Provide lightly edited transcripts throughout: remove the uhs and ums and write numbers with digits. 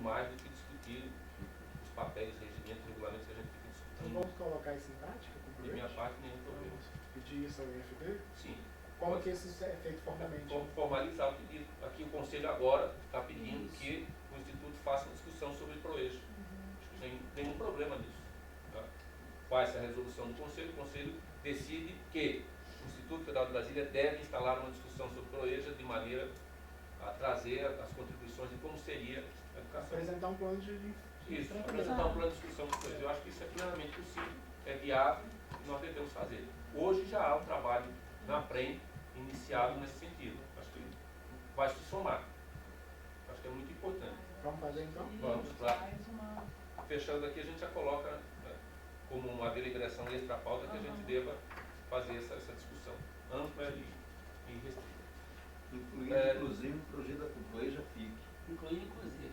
mais do que discutir os papéis, regimentos, regulamentos que a gente fica discutindo. Então vamos colocar isso em prática? De minha parte, nenhum problema. Vamos pedir isso ao IFB? Sim. Como que isso é feito formalmente? Como formalizar o pedido. Aqui o Conselho agora está pedindo que o Instituto faça uma discussão sobre o PROEJA. Acho que não tem nenhum problema nisso. Tá? Faz a resolução do Conselho, o Conselho decide que o Instituto Federal de Brasília deve instalar uma discussão sobre o PROEJA de maneira a trazer as contribuições de como seria a educação. Apresentar um plano de Isso, apresentar um plano de discussão do PROEJA. Eu acho que isso é plenamente possível, é viável e nós devemos fazer. Hoje já há um trabalho na PREM iniciado nesse sentido. Acho que vai se somar. Acho que é muito importante. Vamos fazer então? Vamos, claro. Fechando aqui, a gente já coloca como uma deliberação extra-pauta que a gente deva fazer essa discussão ampla e restrita. Incluindo, inclusive, o projeto da PROEJA fique. Incluindo, inclusive.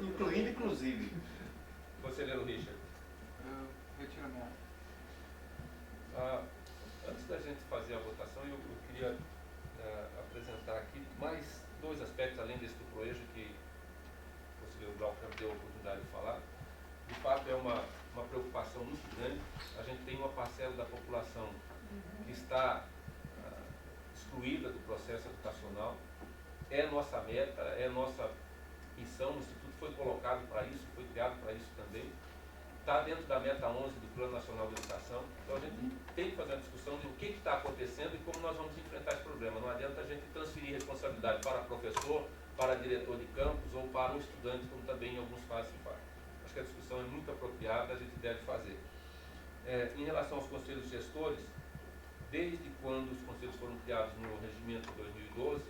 Incluindo, inclusive. Conselheiro Richard. Retiro a minha. Antes da gente fazer a votação, eu queria apresentar aqui mais dois aspectos, além desse do PROEJA, que o conselheiro Glauco já me deu a oportunidade de falar. De fato, é uma preocupação muito grande. A gente tem uma parcela da população que está excluída do processo educacional. É nossa meta, é nossa missão. O Instituto foi colocado para isso, foi criado para isso também. Está dentro da meta 11 do Plano Nacional de Educação. Então a gente tem que fazer uma discussão de o que está acontecendo e como nós vamos enfrentar esse problema. Não adianta a gente transferir responsabilidade para professor, para diretor de campus ou para o estudante, como também alguns fazem parte. Acho que a discussão é muito apropriada, a gente deve fazer. Em relação aos conselhos gestores, desde quando os conselhos foram criados no regimento de 2012,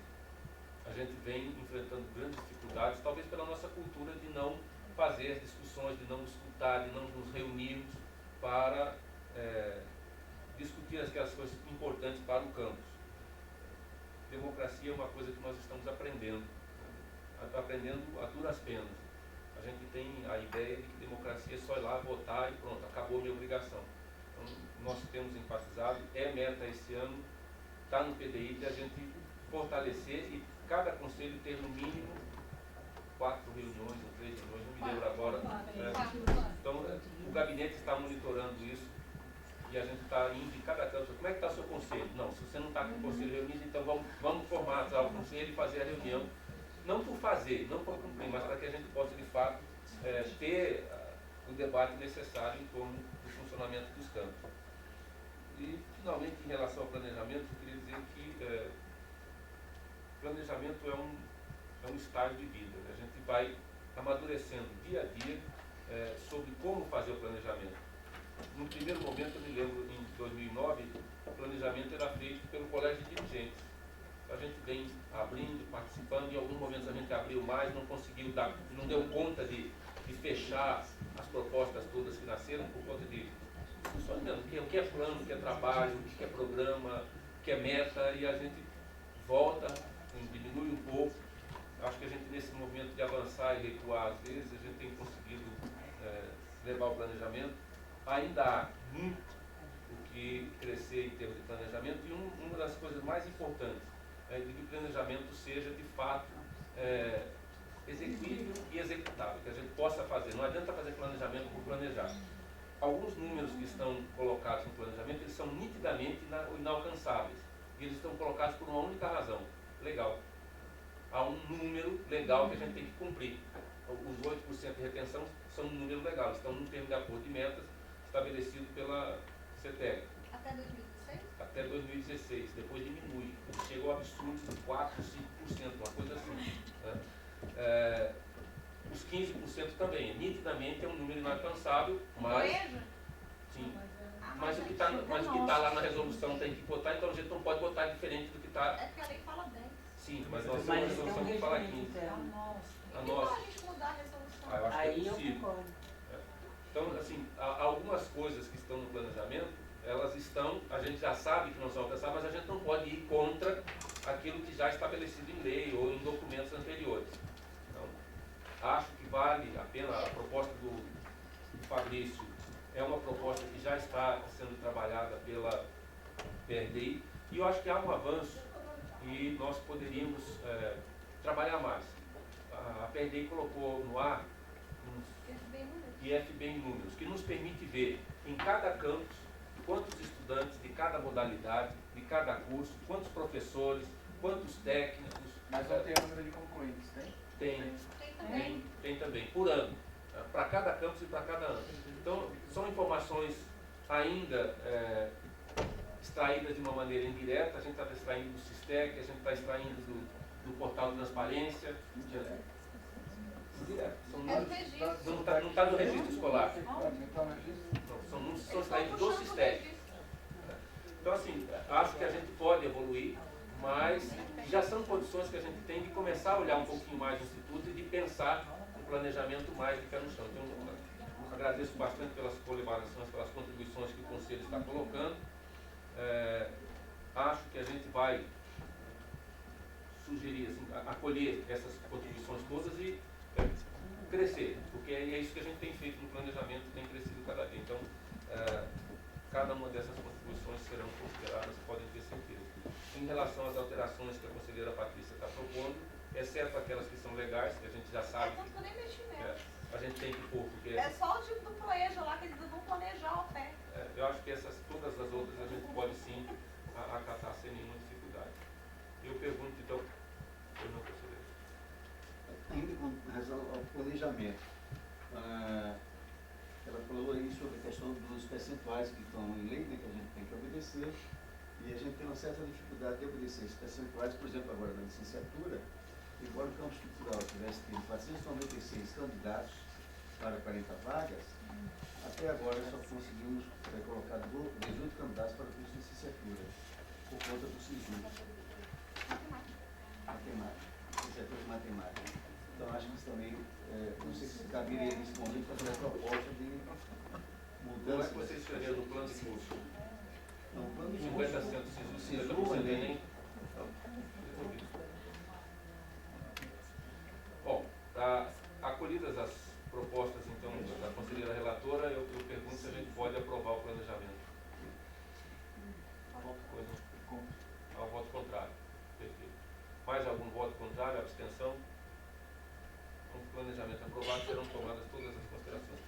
a gente vem enfrentando grandes dificuldades, talvez pela nossa cultura de não fazer discussões, de não escutar, de não nos reunirmos para discutir aquelas coisas importantes para o campus. Democracia é uma coisa que nós estamos aprendendo a duras penas. A gente tem a ideia de que democracia é só ir lá votar e pronto, acabou a minha obrigação. Então, nós temos enfatizado, é meta esse ano, está no PDI, de a gente fortalecer e cada conselho ter no mínimo 4 reuniões ou 3 reuniões, não me lembro agora. Então, o gabinete está monitorando isso e a gente está indo em cada canto. Como é que está o seu conselho? Não, se você não está com o conselho reunido, então vamos formar o conselho e fazer a reunião. Não por fazer, não por cumprir, mas para que a gente possa, de fato, ter o debate necessário em torno do funcionamento dos campos. E, finalmente, em relação ao planejamento, eu queria dizer que planejamento é um estado de vida. A gente vai amadurecendo dia a dia sobre como fazer o planejamento. No primeiro momento, eu me lembro, em 2009, o planejamento era feito pelo colégio de dirigentes. A gente vem abrindo, participando, em alguns momentos a gente abriu mais, não conseguiu dar, não deu conta de fechar as propostas todas que nasceram por conta de discussões mesmo, o que é plano, o que é trabalho, o que é programa, o que é meta, e a gente volta, diminui um pouco. Acho que a gente, nesse movimento de avançar e recuar, às vezes, a gente tem conseguido levar o planejamento. Ainda há muito o que crescer em termos de planejamento, e uma das coisas mais importantes é de que o planejamento seja, de fato, executível e executável, que a gente possa fazer. Não adianta fazer planejamento por planejar. Alguns números que estão colocados no planejamento, eles são nitidamente inalcançáveis. E eles estão colocados por uma única razão. Legal. Há um número legal que a gente tem que cumprir. Os 8% de retenção são um número legal. Estão no termo de acordo de metas estabelecido pela CETEC. Até 2016? Até 2016. Depois diminui. Chegou ao absurdo de 4%, 5%, uma coisa assim. Né? Os 15% também. Nitidamente é um número inalcançável, mas... Sim. Mas o que está lá na resolução tem que botar, então a gente não pode botar diferente do que está... É porque a lei fala 10. Sim, mas nós temos uma resolução que fala 15. A nossa. A gente mudar a resolução? Eu acho Aí que é eu possível. concordo. Então, assim, algumas coisas que estão no planejamento, elas estão, a gente já sabe que não são alcançáveis, mas a gente não pode ir contra aquilo que já é estabelecido em lei ou em documentos anteriores. Então, acho que vale a pena. A proposta do Fabrício é uma proposta que já está sendo trabalhada pela PRDI, e eu acho que há um avanço e nós poderíamos trabalhar mais. A PRDI colocou no ar IFB em números, que nos permite ver em cada campus quantos estudantes de cada modalidade, de cada curso, quantos professores, quantos técnicos. Mas não tem o número de concluintes, tem? Tem também, por ano, para cada campus e para cada ano. Então, são informações ainda extraídas de uma maneira indireta, a gente está extraindo do Sistec, a gente está extraindo do portal de transparência. Direto. Não está no registro escolar. São extraídos do Sistec. Então, assim, acho que a gente pode evoluir, mas já são condições que a gente tem de começar a olhar um pouquinho mais o Instituto e de pensar um planejamento mais de pé no chão. Então, agradeço bastante pelas colaborações, pelas contribuições que o Conselho está colocando. Acho que a gente vai sugerir, assim, acolher essas contribuições todas e crescer, porque é isso que a gente tem feito no planejamento, tem crescido cada dia. Então, cada uma dessas contribuições serão consideradas, podem ter certeza. Em relação às alterações que a conselheira Patrícia está propondo, exceto aquelas que são legais, que a gente já sabe. Não nem investimento. A gente tem que pôr, porque... É só o tipo do Proeja lá que eles vão planejar o pé. Eu acho que todas as outras a gente pode sim acatar sem nenhuma dificuldade. Eu pergunto, então, eu não conselheiro. Ainda com relação ao planejamento, ela falou aí sobre a questão dos percentuais que estão em lei, né, que a gente tem que obedecer, e a gente tem uma certa dificuldade de obedecer esses percentuais. Por exemplo, agora na licenciatura, embora o campus cultural tivesse tido 496 candidatos para 40 vagas, até agora só conseguimos colocar 18 candidatos para o curso de licenciatura, por conta do SISU. Matemática. Licenciatura de matemática. Então, acho que isso também, não sei se caberia nesse momento fazer a proposta de mudança. Como é que vocês escreveram no plano de curso? Não, o plano de 50% curso, SISU, 50% Enem. Bom, acolhidas as propostas, então, da conselheira relatora, eu pergunto se a gente pode aprovar o planejamento. Ao voto contrário. Perfeito. Mais algum voto contrário, abstenção? Com o planejamento aprovado, serão tomadas todas as considerações.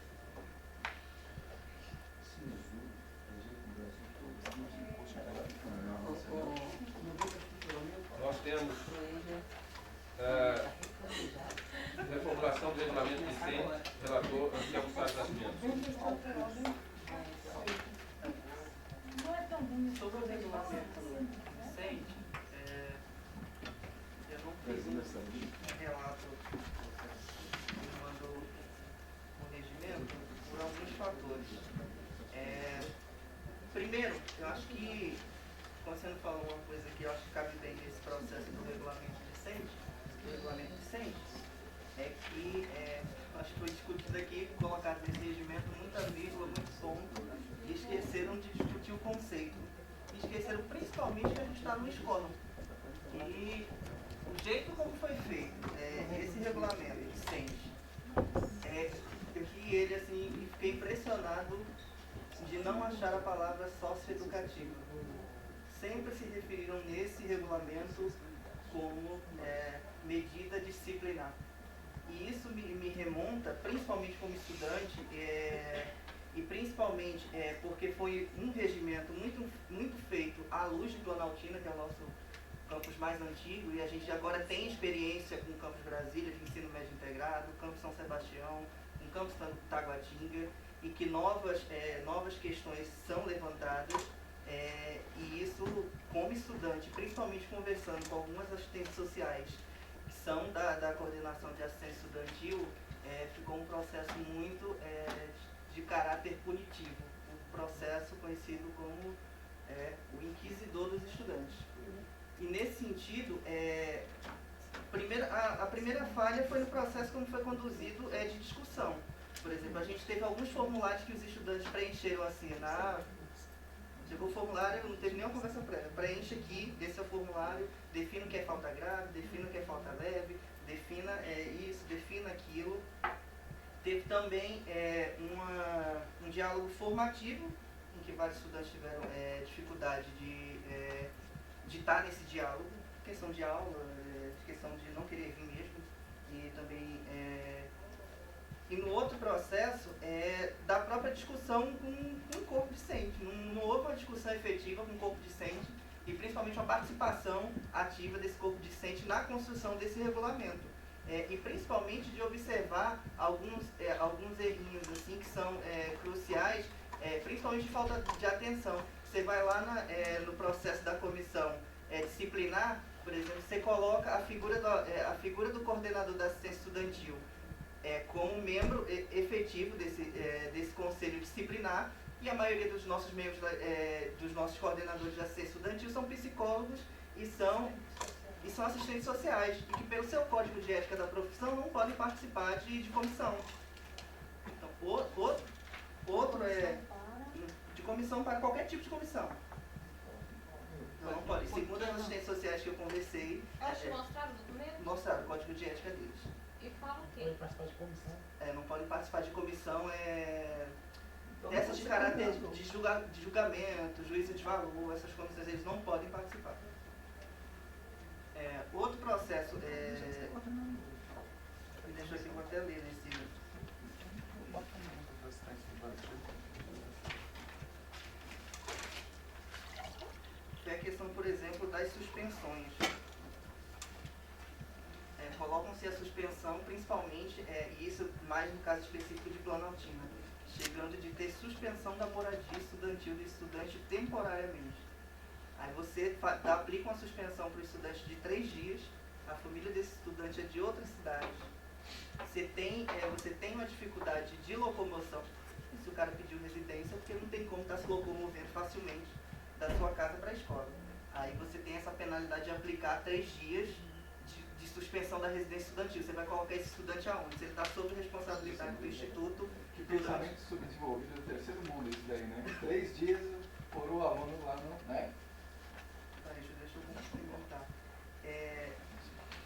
Nós temos reformulação do regulamento vigente, relator Anselmo Salles Nascimento. Sobre o regulamento recente, eu não fiz um relato quando o regimento por alguns fatores. Primeiro, eu acho que, quando você não falou uma coisa que eu acho que cabe bem nesse processo do regulamento vicente, é que, acho que foi discutido aqui, colocado nesse regimento muita vírgula, muito ponto, e esqueceram de discutir o conceito. E esqueceram principalmente que a gente está numa escola. E o jeito como foi feito, esse regulamento vicente, que ele, assim, fiquei impressionado de não achar a palavra socioeducativa. Sempre se referiram nesse regulamento como medida disciplinar. E isso me remonta, principalmente como estudante, e principalmente porque foi um regimento muito feito à luz de Planaltina, que é o nosso campus mais antigo, e a gente agora tem experiência com o campus Brasília, de ensino médio integrado, o campus São Sebastião, o campus Taguatinga, e que novas questões são levantadas, e isso, como estudante, principalmente conversando com algumas assistentes sociais que são da coordenação de assistência estudantil, ficou um processo muito de caráter punitivo, um processo conhecido como o inquisidor dos estudantes. E nesse sentido, a primeira falha foi no processo como foi conduzido de discussão. Por exemplo, a gente teve alguns formulários que os estudantes preencheram assim, chegou o formulário, não teve nenhuma conversa prévia. Preenche aqui, esse é o formulário, defina o que é falta grave, defina o que é falta leve, defina isso, defina aquilo. Teve também um diálogo formativo, em que vários estudantes tiveram dificuldade de estar nesse diálogo, questão de aula, questão de não querer vir mesmo, e também discussão com o corpo discente. Não houve uma discussão efetiva com o corpo discente e principalmente uma participação ativa desse corpo discente na construção desse regulamento. E principalmente de observar alguns errinhos assim, que são cruciais, principalmente de falta de atenção. Você vai lá no processo da comissão disciplinar, por exemplo, você coloca a figura do coordenador da assistência estudantil como membro efetivo desse conselho disciplinar, e a maioria dos nossos membros, dos nossos coordenadores de assistência estudantil são psicólogos e são assistentes sociais, e que pelo seu código de ética da profissão não podem participar de comissão. Então, outro de comissão para qualquer tipo de comissão. Não pode. Segundo as assistentes sociais que eu conversei, Elas te mostraram o documento? mostraram o código de ética deles. E fala o quê? Pode participar de comissão. Não podem participar de comissão Então, dessas de você caráter convidou. de julgamento, juízo de valor, essas comissões eles não podem participar. Outro processo, me deixa aqui, vou até ler nesse. É a questão, por exemplo, das suspensões. Colocam-se a suspensão, principalmente, e isso mais no caso específico de Planaltina, chegando de ter suspensão da moradia estudantil do estudante temporariamente. Aí você aplica uma suspensão para o estudante de 3 dias, a família desse estudante é de outra cidade, você tem uma dificuldade de locomoção, e se o cara pediu residência, porque não tem como estar se locomovendo facilmente da sua casa para a escola. Aí você tem essa penalidade de aplicar 3 dias de suspensão da residência estudantil. Você vai colocar esse estudante aonde? Se ele está sob responsabilidade do Instituto. Que pensamento subdesenvolvido do terceiro mundo isso daí, né? 3 dias por o aluno lá no, né? Deixa eu complementar.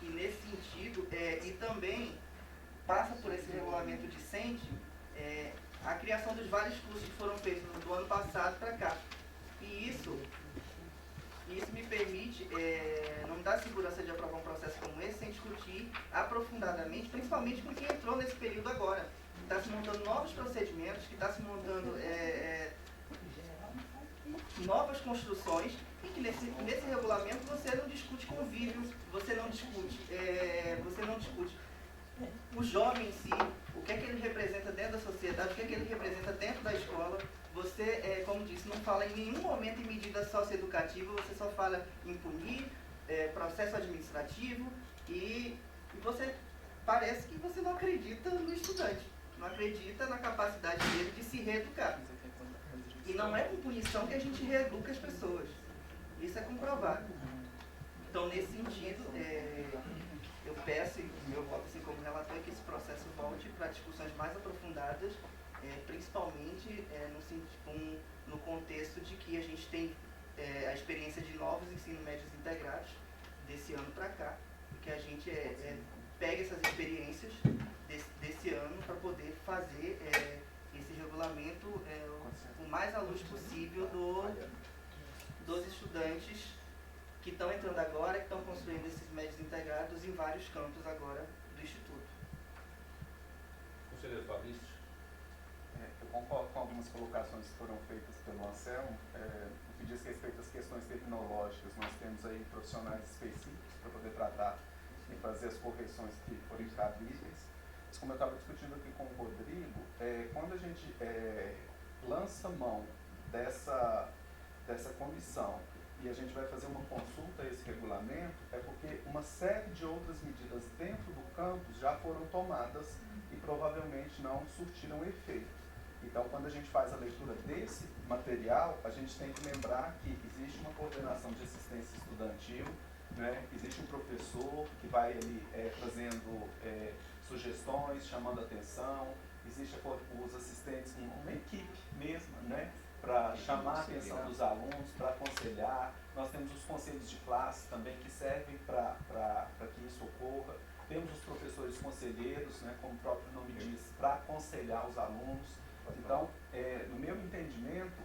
E nesse sentido, e também passa por esse regulamento discente a criação dos vários cursos que foram feitos do ano passado para cá. E isso me permite, não me dá segurança de aprovar um processo como esse sem discutir aprofundadamente, principalmente com quem entrou nesse período agora. Está se montando novos procedimentos, que está se montando novas construções, e que nesse regulamento você não discute convívio, você não discute o jovem em si, o que é que ele representa dentro da sociedade, o que é que ele representa dentro da escola. Você, como disse, não fala em nenhum momento em medida socioeducativa, você só fala em punir, processo administrativo, e você parece que você não acredita no estudante, não acredita na capacidade dele de se reeducar. E não é com punição que a gente reeduca as pessoas. Isso é comprovado. Então, nesse sentido, eu peço, e meu voto assim como relator, é que esse processo volte para discussões mais aprofundadas, principalmente no contexto de que a gente tem a experiência de novos ensino médios integrados desse ano para cá, e que a gente pegue essas experiências desse ano para poder fazer esse regulamento o mais à luz possível dos estudantes que estão entrando agora, que estão construindo esses médios integrados em vários campos agora do Instituto. Conselheiro Fabrício. Eu concordo com algumas colocações que foram feitas pelo Anselmo. No que diz respeito às questões tecnológicas, nós temos aí profissionais específicos para poder tratar e fazer as correções que forem cabíveis. Mas como eu estava discutindo aqui com o Rodrigo, quando a gente lança mão dessa comissão e a gente vai fazer uma consulta a esse regulamento, é porque uma série de outras medidas dentro do campus já foram tomadas e provavelmente não surtiram efeito. Então, quando a gente faz a leitura desse material, a gente tem que lembrar que existe uma coordenação de assistência estudantil, né? Existe um professor que vai ali trazendo sugestões, chamando atenção, existe os assistentes, uma equipe mesmo, né? Para chamar a atenção dos alunos, para aconselhar. Nós temos os conselhos de classe também que servem para que isso ocorra. Temos os professores conselheiros, né, como o próprio nome diz, para aconselhar os alunos. Então, no meu entendimento,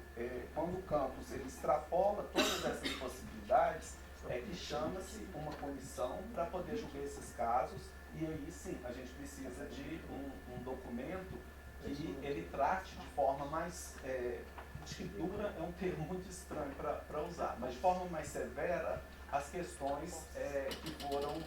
quando o campus ele extrapola todas essas possibilidades, que chama-se uma comissão para poder julgar esses casos, e aí sim a gente precisa de um documento que ele trate de forma mais, acho que dura é um termo muito estranho para usar, mas de forma mais severa as questões que foram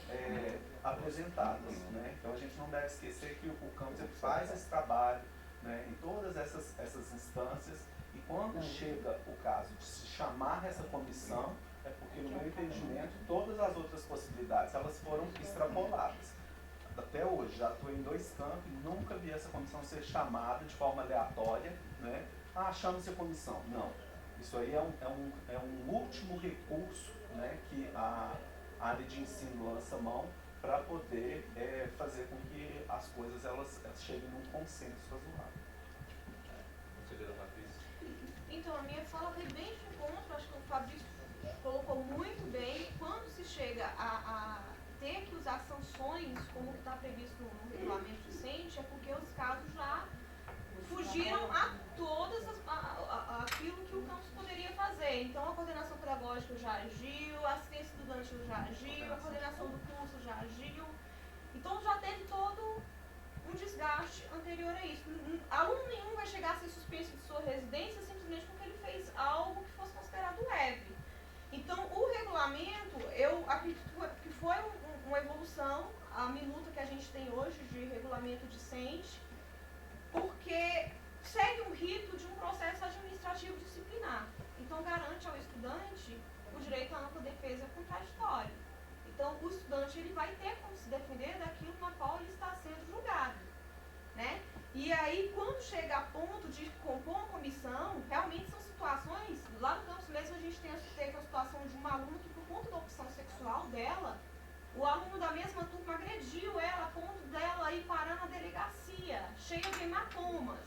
apresentadas, né? Então a gente não deve esquecer que o campus ele faz esse trabalho, né, em todas essas instâncias, e quando chega o caso de se chamar essa comissão, é porque no meu entendimento todas as outras possibilidades elas foram extrapoladas. Até hoje, já estou em 2 campos e nunca vi essa comissão ser chamada de forma aleatória, né? Ah, chama-se a comissão. Não. Isso aí é um último recurso, né, que a área de ensino lança mão para poder fazer com que as coisas elas cheguem num consenso razoável. Conselheira Patrícia. Então, a minha fala foi bem de encontro, acho que o Fabrício colocou muito bem. Quando se chega a ter que usar sanções, como está previsto no regulamento docente, é porque os casos já fugiram a todas aquilo que o campus poderia fazer. Então, a coordenação pedagógica já agiu, a assistência estudantil já agiu, a coordenação do curso já agiu. Então, já teve todo um desgaste anterior a isso. Aluno nenhum vai chegar a ser suspenso de sua residência simplesmente porque ele fez algo que fosse considerado leve. Então, o regulamento, eu acredito que foi uma evolução, a minuta que a gente tem hoje de regulamento discente, porque segue um rito de um processo administrativo disciplinar. Então, garante ao estudante o direito à ampla defesa contraditória. Então, o estudante ele vai ter como se defender daquilo na qual ele está sendo julgado, né? E aí, quando chega a ponto de compor uma comissão, realmente são situações, lá no campus mesmo a gente teve a situação de uma aluna que, por conta da opção sexual dela, o aluno da mesma turma agrediu ela a ponto dela ir parar na delegacia, cheia de hematomas.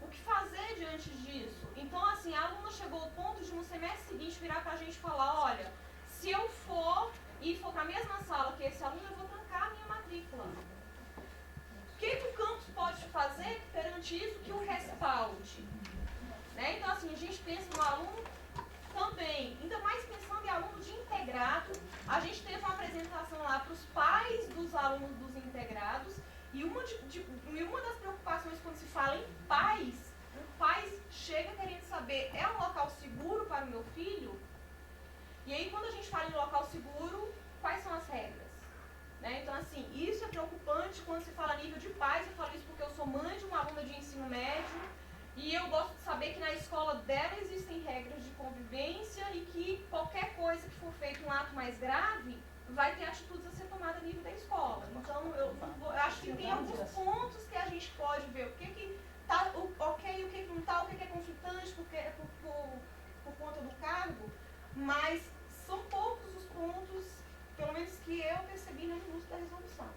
O que fazer diante disso? Então, assim, a aluna chegou ao ponto de no semestre seguinte virar pra gente e falar, olha, se eu for e for para a mesma sala que esse aluno, eu vou trancar a minha matrícula. O que o campus pode fazer perante isso que o respalde? Né? Então, assim, a gente pensa no aluno também, ainda mais pensando em aluno de integrado. A gente teve uma apresentação lá para os pais dos alunos dos integrados, e uma das preocupações quando se fala em pais, o pai chega querendo saber, é um local seguro para o meu filho? E aí, quando a gente fala em local seguro, quais são as regras? Né? Então, assim, isso é preocupante quando se fala a nível de pais. Eu falo isso porque eu sou mãe de uma aluna de ensino médio e eu gosto de saber que na escola dela existem regras de convivência e que qualquer coisa que for feita um ato mais grave vai ter atitudes a ser tomada a nível da escola. Então, eu acho que tem alguns pontos que a gente pode ver o que tá ok, o que não está, o que é conflitante por conta do cargo, mas são poucos os pontos, pelo menos que eu percebi no minuto da resolução.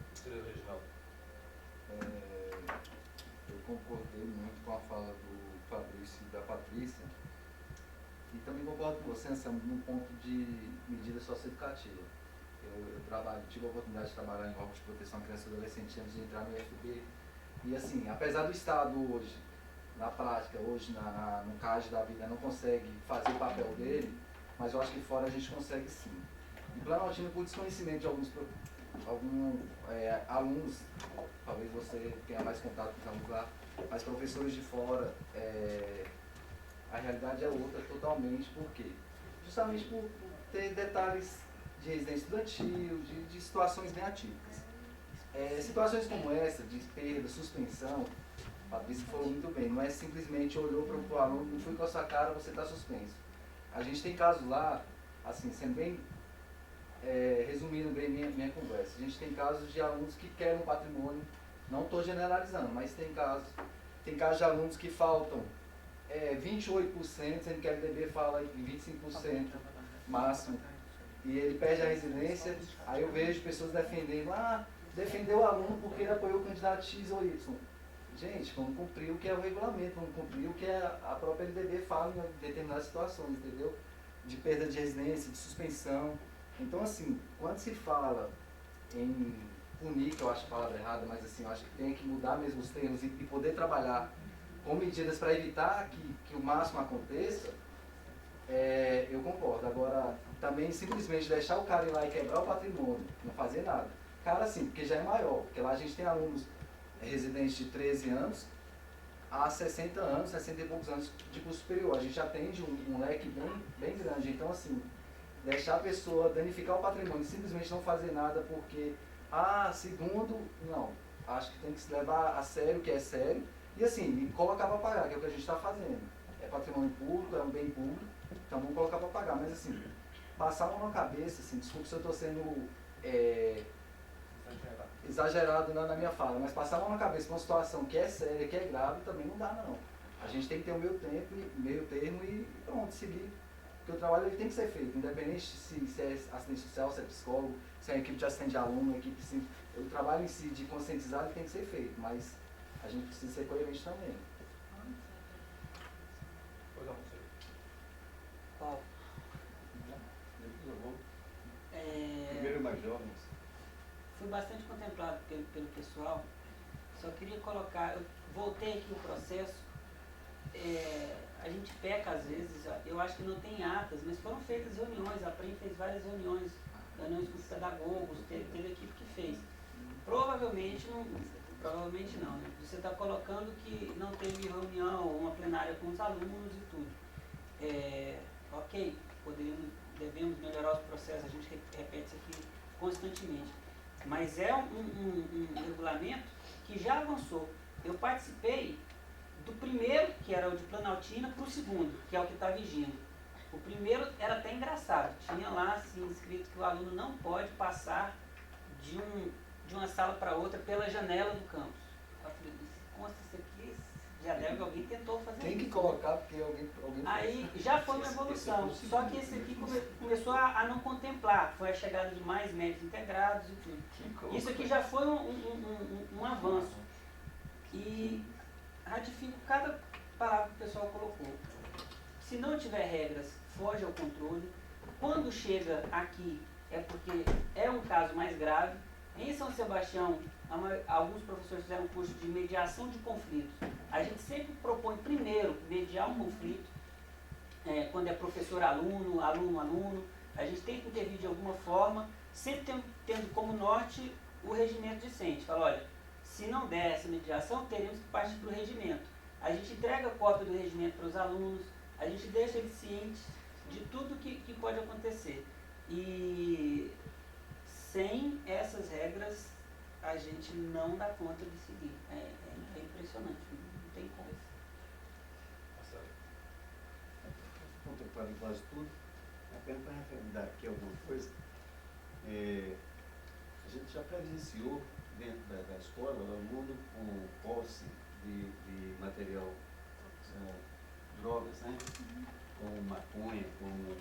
Conselheiro Reginaldo. Eu concordei muito com a fala do Fabrício e da Patrícia, e também concordo com você, Anselmo, no ponto de medida socioeducativa. Eu tive a oportunidade de trabalhar em órgãos de proteção à criança e adolescente antes de entrar no IFB, e assim, apesar do Estado hoje, na prática, hoje no CAGE da vida, não consegue fazer o papel dele, mas eu acho que fora a gente consegue sim. Em Planaltina, por desconhecimento de alguns alunos, talvez você tenha mais contato com os alunos lá, mas professores de fora, a realidade é outra totalmente, por quê? Justamente por ter detalhes de residência estudantil, de situações bem atípicas. Situações como essa, de perda, suspensão, a Patrícia falou muito bem, não é simplesmente olhou para o aluno, não fui com a sua cara, você está suspenso. A gente tem casos lá, assim, sendo bem, resumindo bem minha conversa, a gente tem casos de alunos que querem um patrimônio, não estou generalizando, mas tem casos de alunos que faltam 28%, sendo que a LDB fala em 25% máximo, e ele perde a residência. Aí eu vejo pessoas defendendo, defendeu o aluno porque ele apoiou o candidato X ou Y. Gente, vamos cumprir o que é o regulamento, vamos cumprir o que a própria LDB fala em determinadas situações, entendeu? De perda de residência, de suspensão. Então, assim, quando se fala em punir, que eu acho a palavra errada, mas assim, eu acho que tem que mudar mesmo os termos e poder trabalhar com medidas para evitar que o máximo aconteça, eu concordo. Agora, também simplesmente deixar o cara ir lá e quebrar o patrimônio, não fazer nada. Cara, sim, porque já é maior, porque lá a gente tem alunos residentes de 13 anos a 60 anos, 60 e poucos anos de curso superior. A gente atende um leque bem grande. Então, assim, deixar a pessoa danificar o patrimônio, simplesmente não fazer nada porque, segundo, não. Acho que tem que se levar a sério o que é sério e, assim, colocar para pagar, que é o que a gente está fazendo. É patrimônio público, é um bem público, então vamos colocar para pagar. Mas, assim, passar a mão na cabeça, assim, desculpa se eu estou sendo exagerado na minha fala, mas passar a mão na cabeça para uma situação que é séria, que é grave, também não dá, não. A gente tem que ter um meio termo e pronto, seguir. Porque o trabalho ele tem que ser feito, independente se é assistente social, se é psicólogo, se é uma equipe de assistente de aluno, equipe sim. O trabalho em si de conscientizar ele tem que ser feito, mas a gente precisa ser coerente também. Pois não, você. Qual? Primeiro mais jovens. Fui bastante contemplado pelo pessoal. Só queria colocar, eu voltei aqui o processo. A gente peca às vezes, eu acho que não tem atas, mas foram feitas reuniões, a PREM fez várias reuniões com os pedagogos, teve equipe que fez. Provavelmente não, né? Você está colocando que não teve reunião, uma plenária com os alunos e tudo. Ok, devemos melhorar os processos, a gente repete isso aqui constantemente. Mas é um regulamento que já avançou. Eu participei do primeiro, que era o de Planaltina, para o segundo, que é o que está vigindo. O primeiro era até engraçado, tinha lá assim, escrito que o aluno não pode passar de uma sala para outra pela janela do campus. Eu falei, consta isso aqui, já deve alguém tentou fazer Tem isso. que colocar porque alguém Aí já foi uma evolução, só que esse aqui começou a não contemplar, foi a chegada de mais médios integrados e tudo. Isso aqui já foi um avanço. E ratifico cada palavra que o pessoal colocou. Se não tiver regras, foge ao controle. Quando chega aqui, é porque é um caso mais grave. Em São Sebastião, alguns professores fizeram um curso de mediação de conflitos. A gente sempre propõe primeiro mediar um conflito, quando é professor-aluno, aluno-aluno. A gente tenta intervir de alguma forma, sempre tendo como norte o regimento discente. Fala, olha, se não der essa mediação, teremos que partir para o regimento. A gente entrega a cópia do regimento para os alunos, a gente deixa eles cientes de tudo que pode acontecer. E sem essas regras, a gente não dá conta de seguir. É impressionante, não tem como. Contemplado em quase tudo. Apenas para referendar aqui alguma coisa, a gente já presenciou dentro da escola o aluno com posse de material, drogas, né? Como maconha, como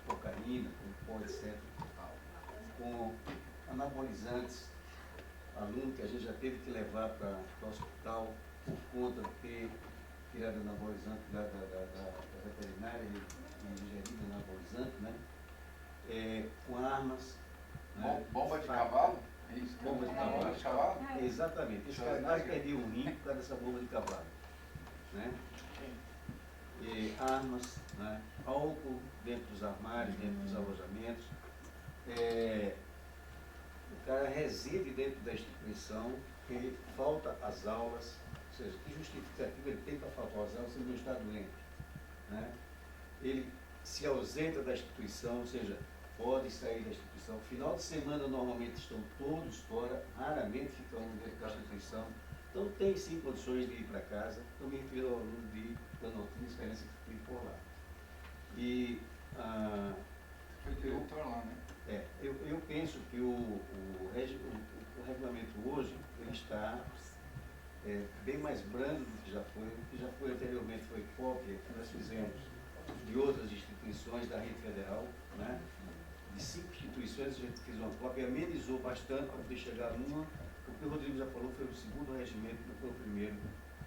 cocaína, como pó, etc. Com anabolizantes, aluno que a gente já teve que levar para o hospital por conta de ter tirado anabolizante da veterinária e ingerido anabolizante, né? Com armas. Né? Bomba de cavalo? É isso? Bomba de cavalo. Bomba de cavalo? Exatamente. Esse cara quase perdeu um rim por causa dessa bomba de cavalo. Né? Armas, né? Álcool dentro dos armários, dentro dos alojamentos. O cara reside dentro da instituição, ele falta às aulas, ou seja, que justificativa ele tem para faltar às aulas se ele não está doente. Né? Ele se ausenta da instituição, ou seja, pode sair da instituição. Final de semana normalmente estão todos fora, raramente ficam dentro da instituição. Então tem sim condições de ir para casa. Eu me refiro ao aluno de Planaltina, experiência que fui por lá. E Foi diretor lá, né? eu penso que o regulamento hoje ele está bem mais brando do que já foi. O que já foi anteriormente foi cópia que nós fizemos de outras instituições da rede federal, né? De 5 instituições a gente fez uma cópia, amenizou bastante para poder chegar numa. O que o Rodrigo já falou foi o segundo regimento, não foi o primeiro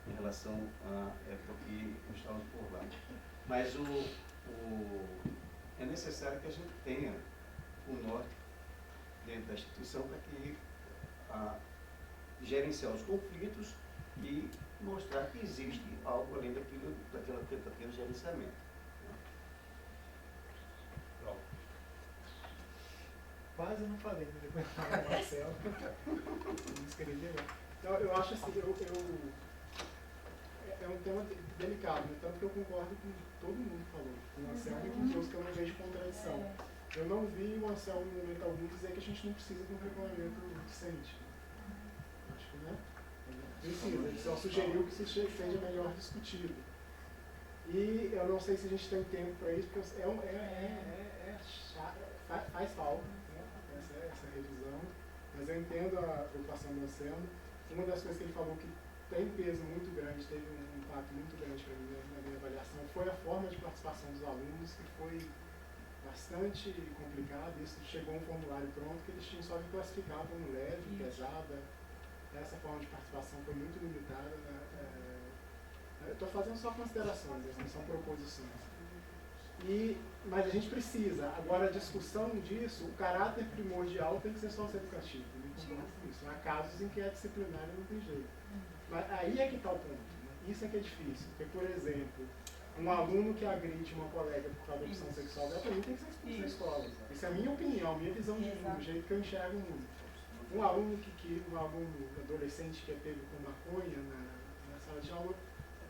em relação à época que nós estávamos por lá. Mas é necessário que a gente tenha o norte dentro da instituição para que gerenciar os conflitos e mostrar que existe algo além daquela tentativa de gerenciamento. Pronto. Quase não falei, né? Depois do Marcelo. Não escrevi lá. Eu acho assim, é um tema delicado, né? Tanto que eu concordo com todo mundo que falou, com o Anselmo e com Deus, que eu não vejo contradição. Eu não vi o Anselmo, em momento algum, dizer que a gente não precisa de um regulamento decente. Acho que, né? Precisa, ele só sugeriu que isso seja melhor discutido. E eu não sei se a gente tem tempo para isso, porque faz falta, né? essa revisão, mas eu entendo a preocupação do Anselmo. Uma das coisas que ele falou que tem peso muito grande, teve um impacto muito grande para mim na minha avaliação, foi a forma de participação dos alunos, que foi bastante complicado. Isso chegou um formulário pronto que eles tinham só que classificar como leve, pesada. Essa forma de participação foi muito limitada. Eu estou fazendo só considerações, não são proposições. Mas a gente precisa. Agora, a discussão disso, o caráter primordial tem que ser socioeducativo. Isso. Há casos em que é disciplinar e não tem jeito. Mas aí é que está o ponto. Né? Isso é que é difícil. Porque, por exemplo, um aluno que agride uma colega por causa da opção sexual dela, também tem que ser expulso da escola. Isso é a minha opinião, minha visão de mundo, o jeito que eu enxergo o mundo. Um aluno adolescente que é pego com maconha na sala de aula,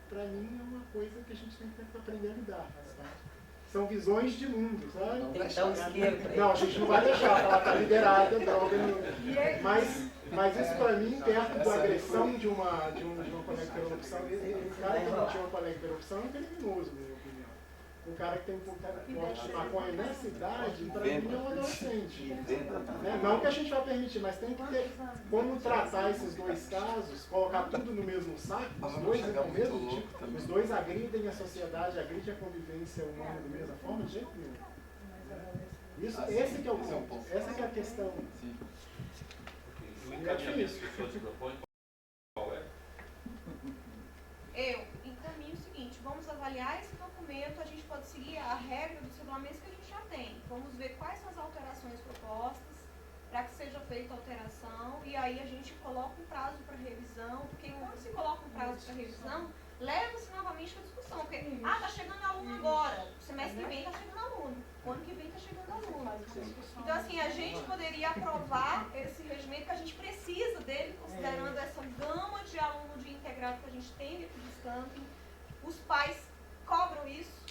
para mim é uma coisa que a gente tem que aprender a lidar, sabe? São visões de mundo, sabe? Não, a gente não vai deixar, ela está liberada, droga nenhuma. Mas isso para mim, perto da agressão de uma colega pela opção, o cara que não tinha uma colega pela opção é criminoso, na minha opinião. O cara que tem porte de maconha nessa idade, para mim é um adolescente. Né? Não que a gente vai permitir, mas tem que ter como tratar esses dois casos, colocar tudo no mesmo saco, os dois do mesmo tipo, os dois agridem a sociedade, agridem a convivência humana da mesma forma, de jeito nenhum. Esse que é o ponto, essa que é a questão. O encaminhamento que o senhor se propõe, qual é? Eu encaminho o seguinte: vamos avaliar esse documento, a gente pode seguir a regra dos regulamentos que a gente já tem. Vamos ver quais são as alterações propostas, para que seja feita a alteração, e aí a gente coloca um prazo para revisão, porque quando se coloca um prazo para revisão, leva-se novamente para discussão, porque, está chegando aluno agora, o semestre que vem está chegando aluno, o ano que vem está chegando aluno. Então, assim, a gente poderia aprovar esse regimento, que a gente precisa dele, considerando essa gama de aluno de integrado que a gente tem dentro do camping. Os pais cobram isso,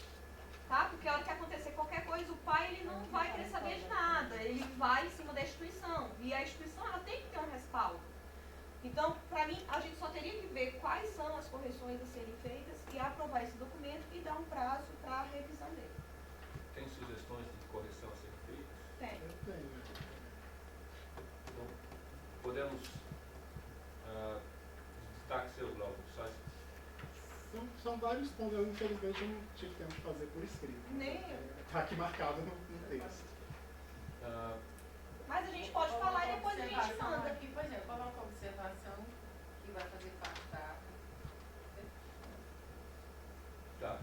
tá? Porque a hora que acontecer qualquer coisa, o pai ele não vai querer saber de nada, ele vai em cima da instituição, e a instituição ela tem que ter um respaldo. Então, para mim, a gente só teria que ver quais são as correções a serem feitas e aprovar esse documento e dar um prazo para a revisão dele. Tem sugestões de correção a serem feitas? Tem. Então, podemos destaque seu, Glauco, só São vários pontos. Eu, infelizmente, eu não tive tempo de fazer por escrito. Nem eu. Está aqui marcado no texto. Mas a gente pode falar e depois a gente manda. Aqui, por exemplo, coloca a observação que vai fazer parte da... Tá.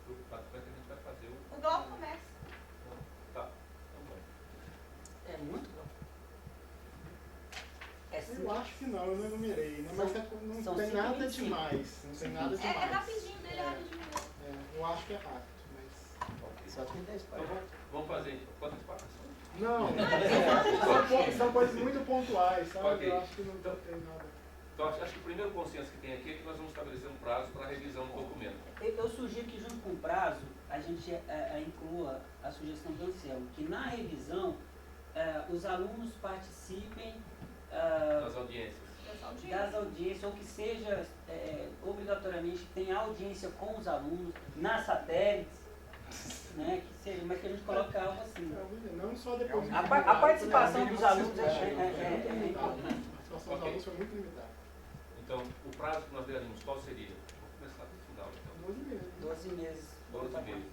Preocupado com o que a gente vai fazer. O Glauco começa. Tá. Então vai. É muito, não? Eu acho que não, eu não enumerei, né? Mas não tem nada demais. Não tem nada demais. É rapidinho dele, é rapidinho dele. Eu acho que é rápido, mas... Só tem 10 Então páginas. vamos fazer quantas páginas? Não, são coisas muito pontuais, sabe? Ok. Eu acho que não tem nada. Então, acho que o primeiro consenso que tem aqui é que nós vamos estabelecer um prazo para a revisão do documento. Eu sugiro que, junto com o prazo, a gente inclua a sugestão do Anselmo, que na revisão os alunos participem Nas audiências. das audiências, ou que seja obrigatoriamente tenha audiência com os alunos, nas satélites, né, que seja, mas que a gente coloque algo assim. Não só depois do A participação dos alunos A participação dos alunos foi muito limitada. Então, o prazo que nós daremos, qual seria? Vamos começar do final, então. 12 meses. 12 meses. 12 meses.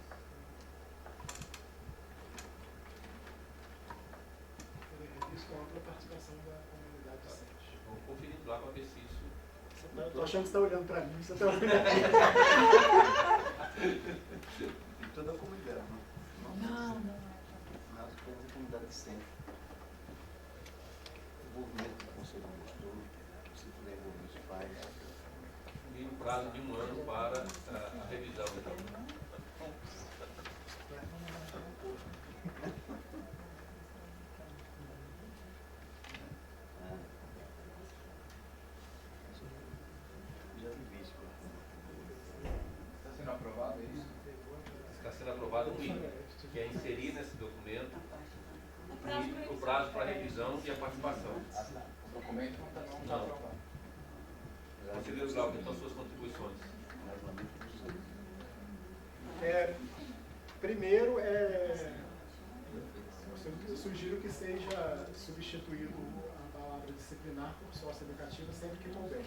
Isso contra a participação da comunidade docente. Vamos conferindo lá para ver se isso... Eu tô achando que você está olhando para mim, você está olhando E toda a comunidade, Não. nós temos a comunidade discente. O movimento do Conselho do Gestor, se puder envolver os pais. E um prazo de 1 ano para a revisão. Então. sendo aprovado um item, que é inserir nesse documento O o prazo para revisão e a participação. O documento não está Não. aprovado. Conselheiro Glauco, então suas contribuições. Primeiro, eu sugiro que seja substituído a palavra disciplinar por socioeducativa sempre que couber.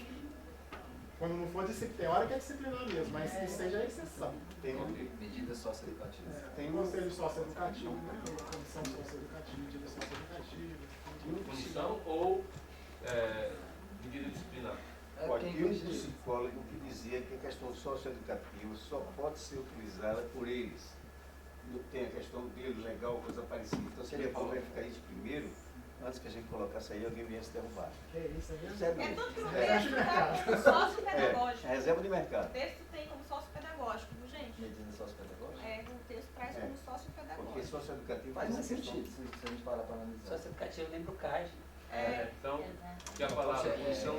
Quando não for disciplinar, tem hora que é disciplinar mesmo, mas que seja a exceção. Tem Medidas socioeducativas. Tem um conselho socioeducativo, né? Comissão socioeducativa, medida socioeducativa. Punição ou medida disciplinar? Aqui um psicólogo que dizia que a questão socioeducativa só pode ser utilizada por eles. Não tem a questão dele, legal, coisa parecida. Então seria bom verificar isso primeiro, antes que a gente colocasse aí, alguém viesse derrubar. Que é isso aí? É tanto que no texto está como sócio pedagógico. Reserva de mercado. O texto tem como sócio pedagógico, viu, gente? Medida sociopedagógica? O texto traz como sócio Porque pedagógico. socioeducativo Faz mais uma questão- sentido se a gente parar para analisar. Socioeducativo lembra o CAG. Então, que a palavra punição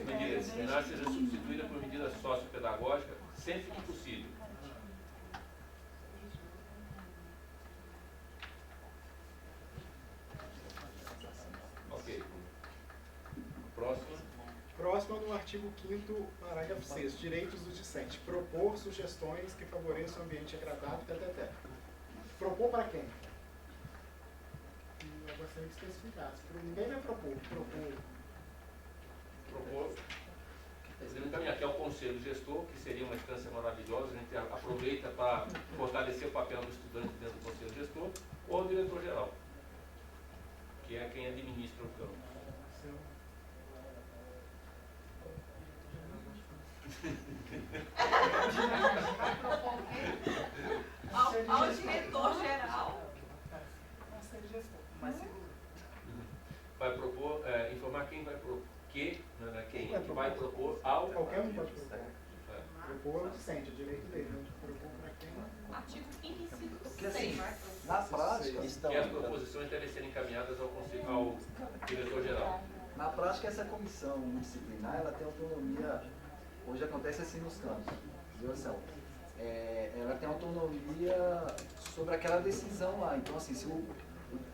medida disciplinar seja substituída por medida sociopedagógica sempre que possível. Ok. Próximo. Próximo no artigo 5º, parágrafo 6º, direitos do discente. Propor sugestões que favoreçam o ambiente agradável, etc. Propor para quem? Eu gostaria que especificasse. Ninguém vai propor. Propor, podemos encaminhar, que é o conselho gestor, que seria uma instância maravilhosa, a gente aproveita para fortalecer o papel do estudante dentro do conselho gestor, ou o diretor-geral, que é quem administra o campo. Ao diretor-geral. Vai propor, informar quem vai propor, quem vai propor ao... Qualquer um pode propor. É. Propor é o discente, o direito dele. Né? Propor para quem? Artigo 5º, inciso Porque assim, 6. na prática, Que as proposições devem ser encaminhadas ao diretor-geral. na prática essa comissão disciplinar, ela tem autonomia, hoje acontece assim nos campos, viu, Anselmo? Ela tem autonomia sobre aquela decisão lá. Então, assim, se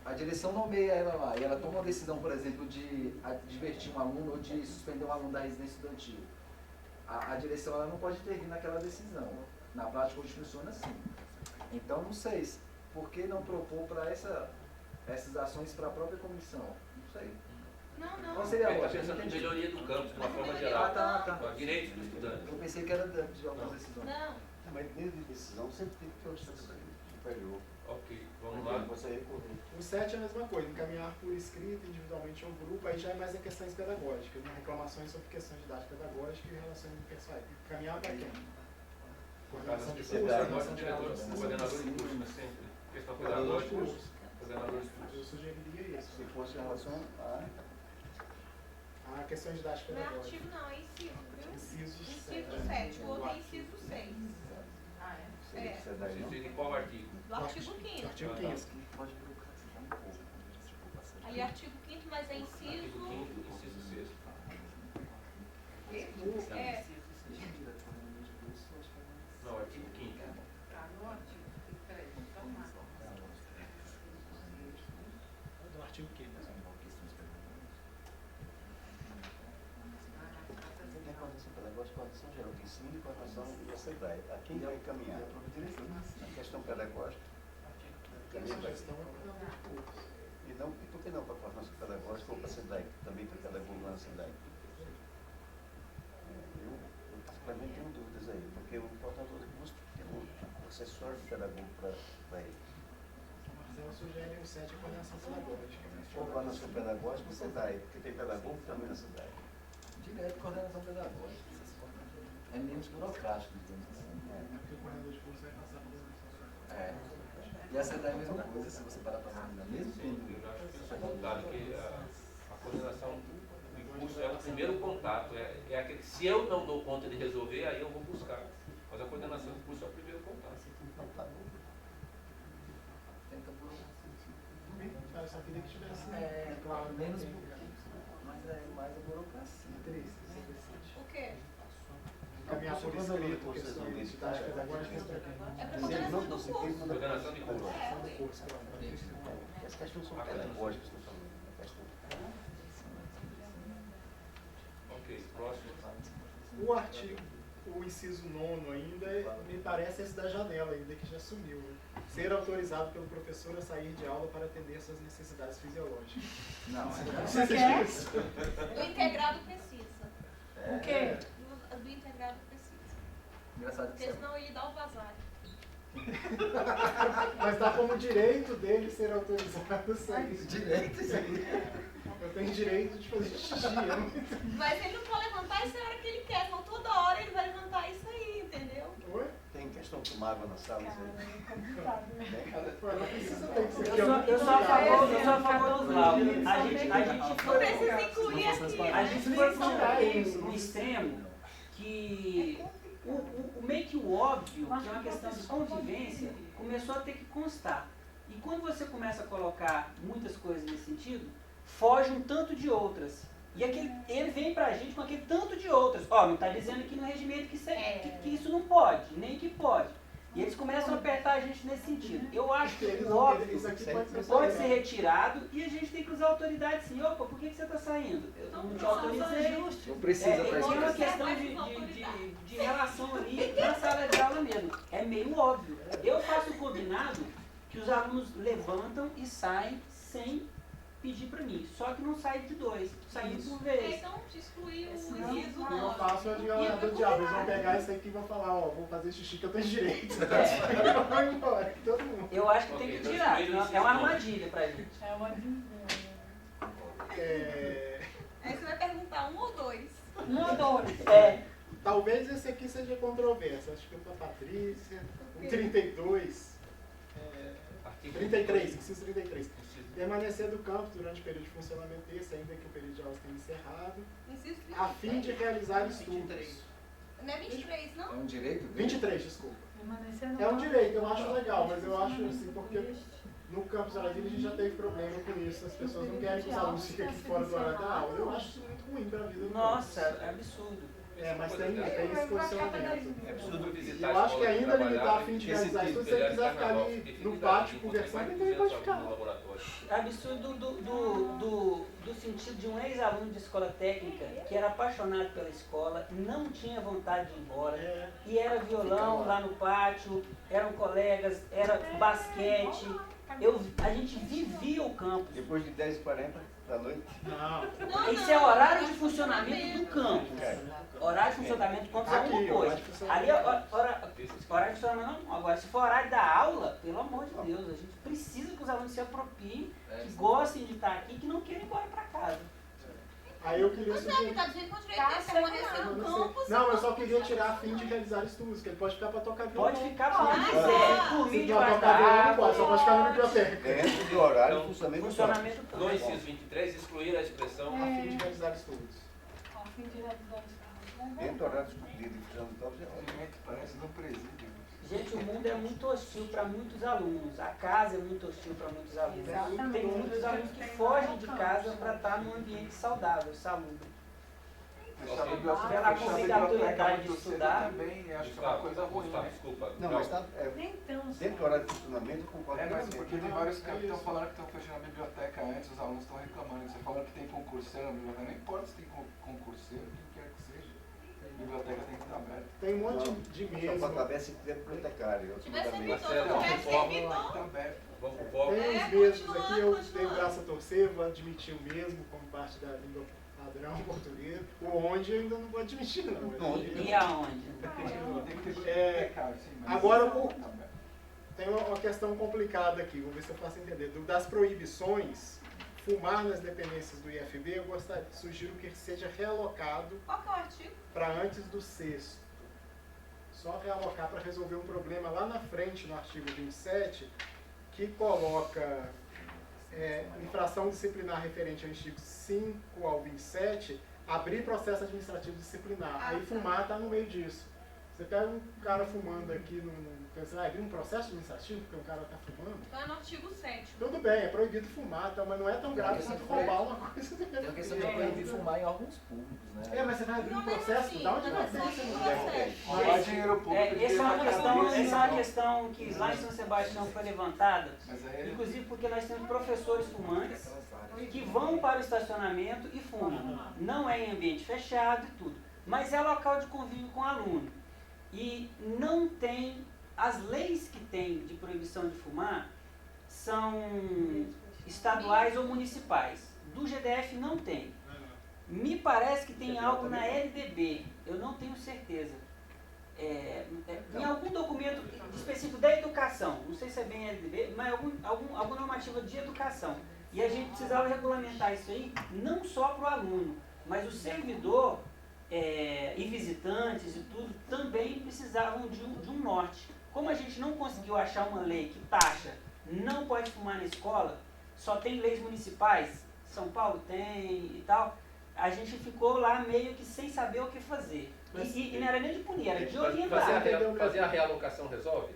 a direção nomeia ela lá e ela toma uma decisão, por exemplo, de advertir um aluno ou de suspender um aluno da residência estudantil, a direção ela não pode intervir naquela decisão. Na prática, hoje funciona assim. Então, não sei, por que não propor para essas ações para a própria comissão? Não sei. Não. Qual seria a Ele está lógica? pensando em Entendi. melhoria do campo, de uma forma Melhoria geral. do campo. Tá. Direitos do estudante. Eu pensei que era de algumas decisões. Não. Mas dentro de decisão sempre tem que ter uma instância superior. Ok, vamos lá. Você recorrer. O 7 é a mesma coisa, encaminhar por escrito, individualmente ou grupo, aí já é mais em questões pedagógicas, né? Reclamações sobre questões de idade pedagógica e relações interpessoais. Encaminhar para quem? Coordenação de curso, Agora, coordenação de diretor, aulas. coordenador de curso, mas sempre. Questão Coordenador de pedagógica, curso. coordenador de curso. Eu sugeriria isso. Se fosse em relação A questões de idade Não é pedagógica. artigo, não, é inciso, viu? Inciso Inciso 7. O outro é inciso 6. Ah, é? É. você daí, não? Em qual artigo? Do artigo 5º. Artigo 5º. Pode burocratizar um pouco. Ali é artigo 5º, mas é Artigo inciso. 5º, inciso 6. É. Não, artigo 5º. Tá no artigo. Peraí, vamos lá. Do artigo 5º. Tem a coordenação pedagógica, coordenação geral de ensino e coordenação da Assembleia. A quem vai encaminhar? A questão pedagógica. Também vai. Questão é coordenador de curso. E por que não para a coordenação pedagógica ou para a Assembleia, que também tem pedagogo na Assembleia? Eu particularmente tenho dúvidas aí, porque o coordenador de curso tem um assessor de pedagogo para ele. Marcelo sugere o 7 a coordenação pedagógica. Né? Ou coordenação pedagógica, você dá, porque tem pedagogo também na Assembleia. Direto coordenação pedagógica. É menos burocrático, digamos assim. Porque o coordenador de curso vai passar por coordenação pedagógica. E essa é a mesma coisa, se você parar para analisar, mesmo Sim, tendo eu acho que isso é voltado, que a coordenação do curso é o primeiro contato. É aquele, se eu não dou conta de resolver, aí eu vou buscar. Mas a coordenação do curso é o primeiro contato. Então tá bom. tenta burocracia. Eu só queria que tivesse Claro, menos quem- mas é mais a burocracia. Patrícia, você decide. O quê? Encaminhar por escrito questões de didática pedagógica para quem? É para coordenação do curso. Coordenação de curso. Do curso, pronto. As questões são pedagógicas, não são questões. Ok, próximo. O artigo, o inciso 9 ainda, me parece esse da janela ainda, que já sumiu. Né? Ser autorizado pelo professor a sair de aula para atender suas necessidades fisiológicas. Não, Precisa disso. Do integrado precisa. O quê? Do integrado precisa. engraçado que Porque você senão ia dar o vazar. Mas dá como direito dele ser autorizado a sair. direito isso aí. Eu tenho direito de fazer xixi. Mas ele não pode levantar isso na hora que ele quer, então toda hora ele vai levantar isso aí, entendeu? Oi? Tem questão de tomar água na sala? Não precisa ter que ser. Eu sou a favor do Cláudio. A gente Não precisa incluir aqui. A gente foi para um extremo que o meio que o óbvio, que é uma questão de convivência, começou a ter que constar. E quando você começa a colocar muitas coisas nesse sentido, foge um tanto de outras. E ele vem pra gente com aquele tanto de outras. Ó, não está dizendo aqui no regimento que isso não pode, nem que pode. E eles começam a apertar a gente nesse sentido. Eu acho que o óbvio pode ser retirado e a gente tem que usar a autoridade sim. Opa, por que você está saindo? Eu não te autorizei. não precisa para É uma isso. questão de relação ali na sala de aula mesmo. É meio óbvio. Eu faço o combinado que os alunos levantam e saem sem pedir para mim. Só que não sai de dois, sai por vez. Então, te excluir o inciso Eu faço a de do diabo. Eles vão pegar isso aqui e vão falar, ó, vou fazer xixi que eu tenho direito. Vai embora, todo mundo. Eu acho que tem que tirar. É uma armadilha pra gente. Aí você vai perguntar 1 ou 2. Talvez esse aqui seja controverso. Acho que é para Patrícia. O 32. 33, inciso 33. Permanecer do campo durante o período de funcionamento desse, ainda que o período de aulas tenha encerrado, Inciso a fim de 33. realizar estudos. Não é 23, É não? um direito? 23, desculpa. É um direito, eu acho legal, mas eu acho assim, porque no campus Aradim a gente já teve problema com isso. As pessoas não querem que os alunos fiquem aqui fora do horário da aula. Eu acho isso muito ruim para a vida do Nossa, campus. é absurdo. Mas tem esse posicionamento. É absurdo visitar Eu acho que a escola ainda limitar a trabalhar fim de e esse realizar tipo estudos, se ele de quiser ficar carnaval, ali porque no fica pátio ali, conversando, tem então ele pode mais de 200 ficar. alunos no laboratório. Absurdo do sentido de um ex-aluno de escola técnica que era apaixonado pela escola, não tinha vontade de ir embora, e era violão lá no pátio, eram colegas, era basquete. A gente vivia o campus. Depois de 10h40 da noite. Não. Esse é o horário de funcionamento do campus. Horário de funcionamento do campus é uma Aqui, coisa. horário de funcionamento. Ali, horário de funcionamento não. Agora, se for horário da aula, pelo amor de Deus, a gente precisa que os alunos se apropriem, que gostem de estar aqui, que não queiram ir embora para casa. Aí eu queria Mas sugerir. tá dizendo que o direito dele permanecer no campus. Não, eu só queria tirar a fim de realizar estudos, que ele pode ficar para tocar violão. Pode ficar por quiser, por mim Se debaixo tocar da violão não pode, só pode ficar na água. biblioteca. Dentro do horário de funcionamento do campus. Funcionamento do No campus. inciso 23, excluir a expressão A fim de realizar estudos. Dentro do horário de funcionamento do campus é ótimo. Parece no presídio. Gente, o mundo é muito hostil para muitos alunos. A casa é muito hostil para muitos alunos. Tem muitos alunos que fogem de casa para estar num ambiente saudável, salubre. Pela obrigatoriedade de estudar. Também, acho que é uma coisa ruim, né? Desculpa. Não, mas está dentro do horário de funcionamento, eu concordo Mas plenamente. porque tem vários campos que estão falando que estão fechando a biblioteca antes, os alunos estão reclamando. Você falando que tem concurseiro na biblioteca, não importa se tem concurseiro, o que quer que seja. A biblioteca tem que estar aberta. Tem um monte de Só mesmo. pode haver se tiver bibliotecário. Tiver absolutamente. servidor, Marcelo, tiver reforma, servidor. Está aberto. Vamos pro foco. Tem uns mesmos aqui, eu dei o braço a torcer, vou admitir o mesmo como parte da língua padrão portuguesa. O onde eu ainda não vou admitir, não. E aonde? Tem que ter bibliotecário, sim, mas agora, tá aberto. Tem uma questão complicada aqui, vou ver se eu faço entender. Das proibições, fumar nas dependências do IFB, eu sugiro que seja realocado Qual que é o artigo? para antes do 6º. Só realocar para resolver um problema lá na frente, no artigo 27, que coloca infração disciplinar referente ao artigo 5 ao 27, abrir processo administrativo disciplinar. Aí fumar está no meio disso. Você pega um cara fumando aqui, você vai abrir um processo administrativo porque um cara está fumando? Então é no artigo 7º. Tudo bem, é proibido fumar, tá, mas não é tão grave quanto roubar uma coisa. Tem a questão de proibir fumar em órgãos públicos, né? É, mas você vai abrir um Não é processo, assim, dá onde não vai é ter só isso? um Não processo. Roubar dinheiro público. Essa é uma questão que lá em São Sebastião foi levantada, Mas aí inclusive porque nós temos professores fumantes que vão para o estacionamento e fumam. Não é em ambiente fechado e tudo, mas é local de convívio com o aluno. E não tem, as leis que tem de proibição de fumar são estaduais ou municipais. Do GDF não tem. Me parece que tem algo na LDB, eu não tenho certeza. Em algum documento específico da educação, não sei se é bem LDB, mas alguma normativa de educação. E a gente precisava regulamentar isso aí, não só para o aluno, mas o servidor e visitantes e tudo também precisavam de um norte. Como a gente não conseguiu achar uma lei que taxa não pode fumar na escola, só tem leis municipais, São Paulo tem e tal, a gente ficou lá meio que sem saber o que fazer. E não era nem de punir, era de orientar. Fazer a realocação resolve?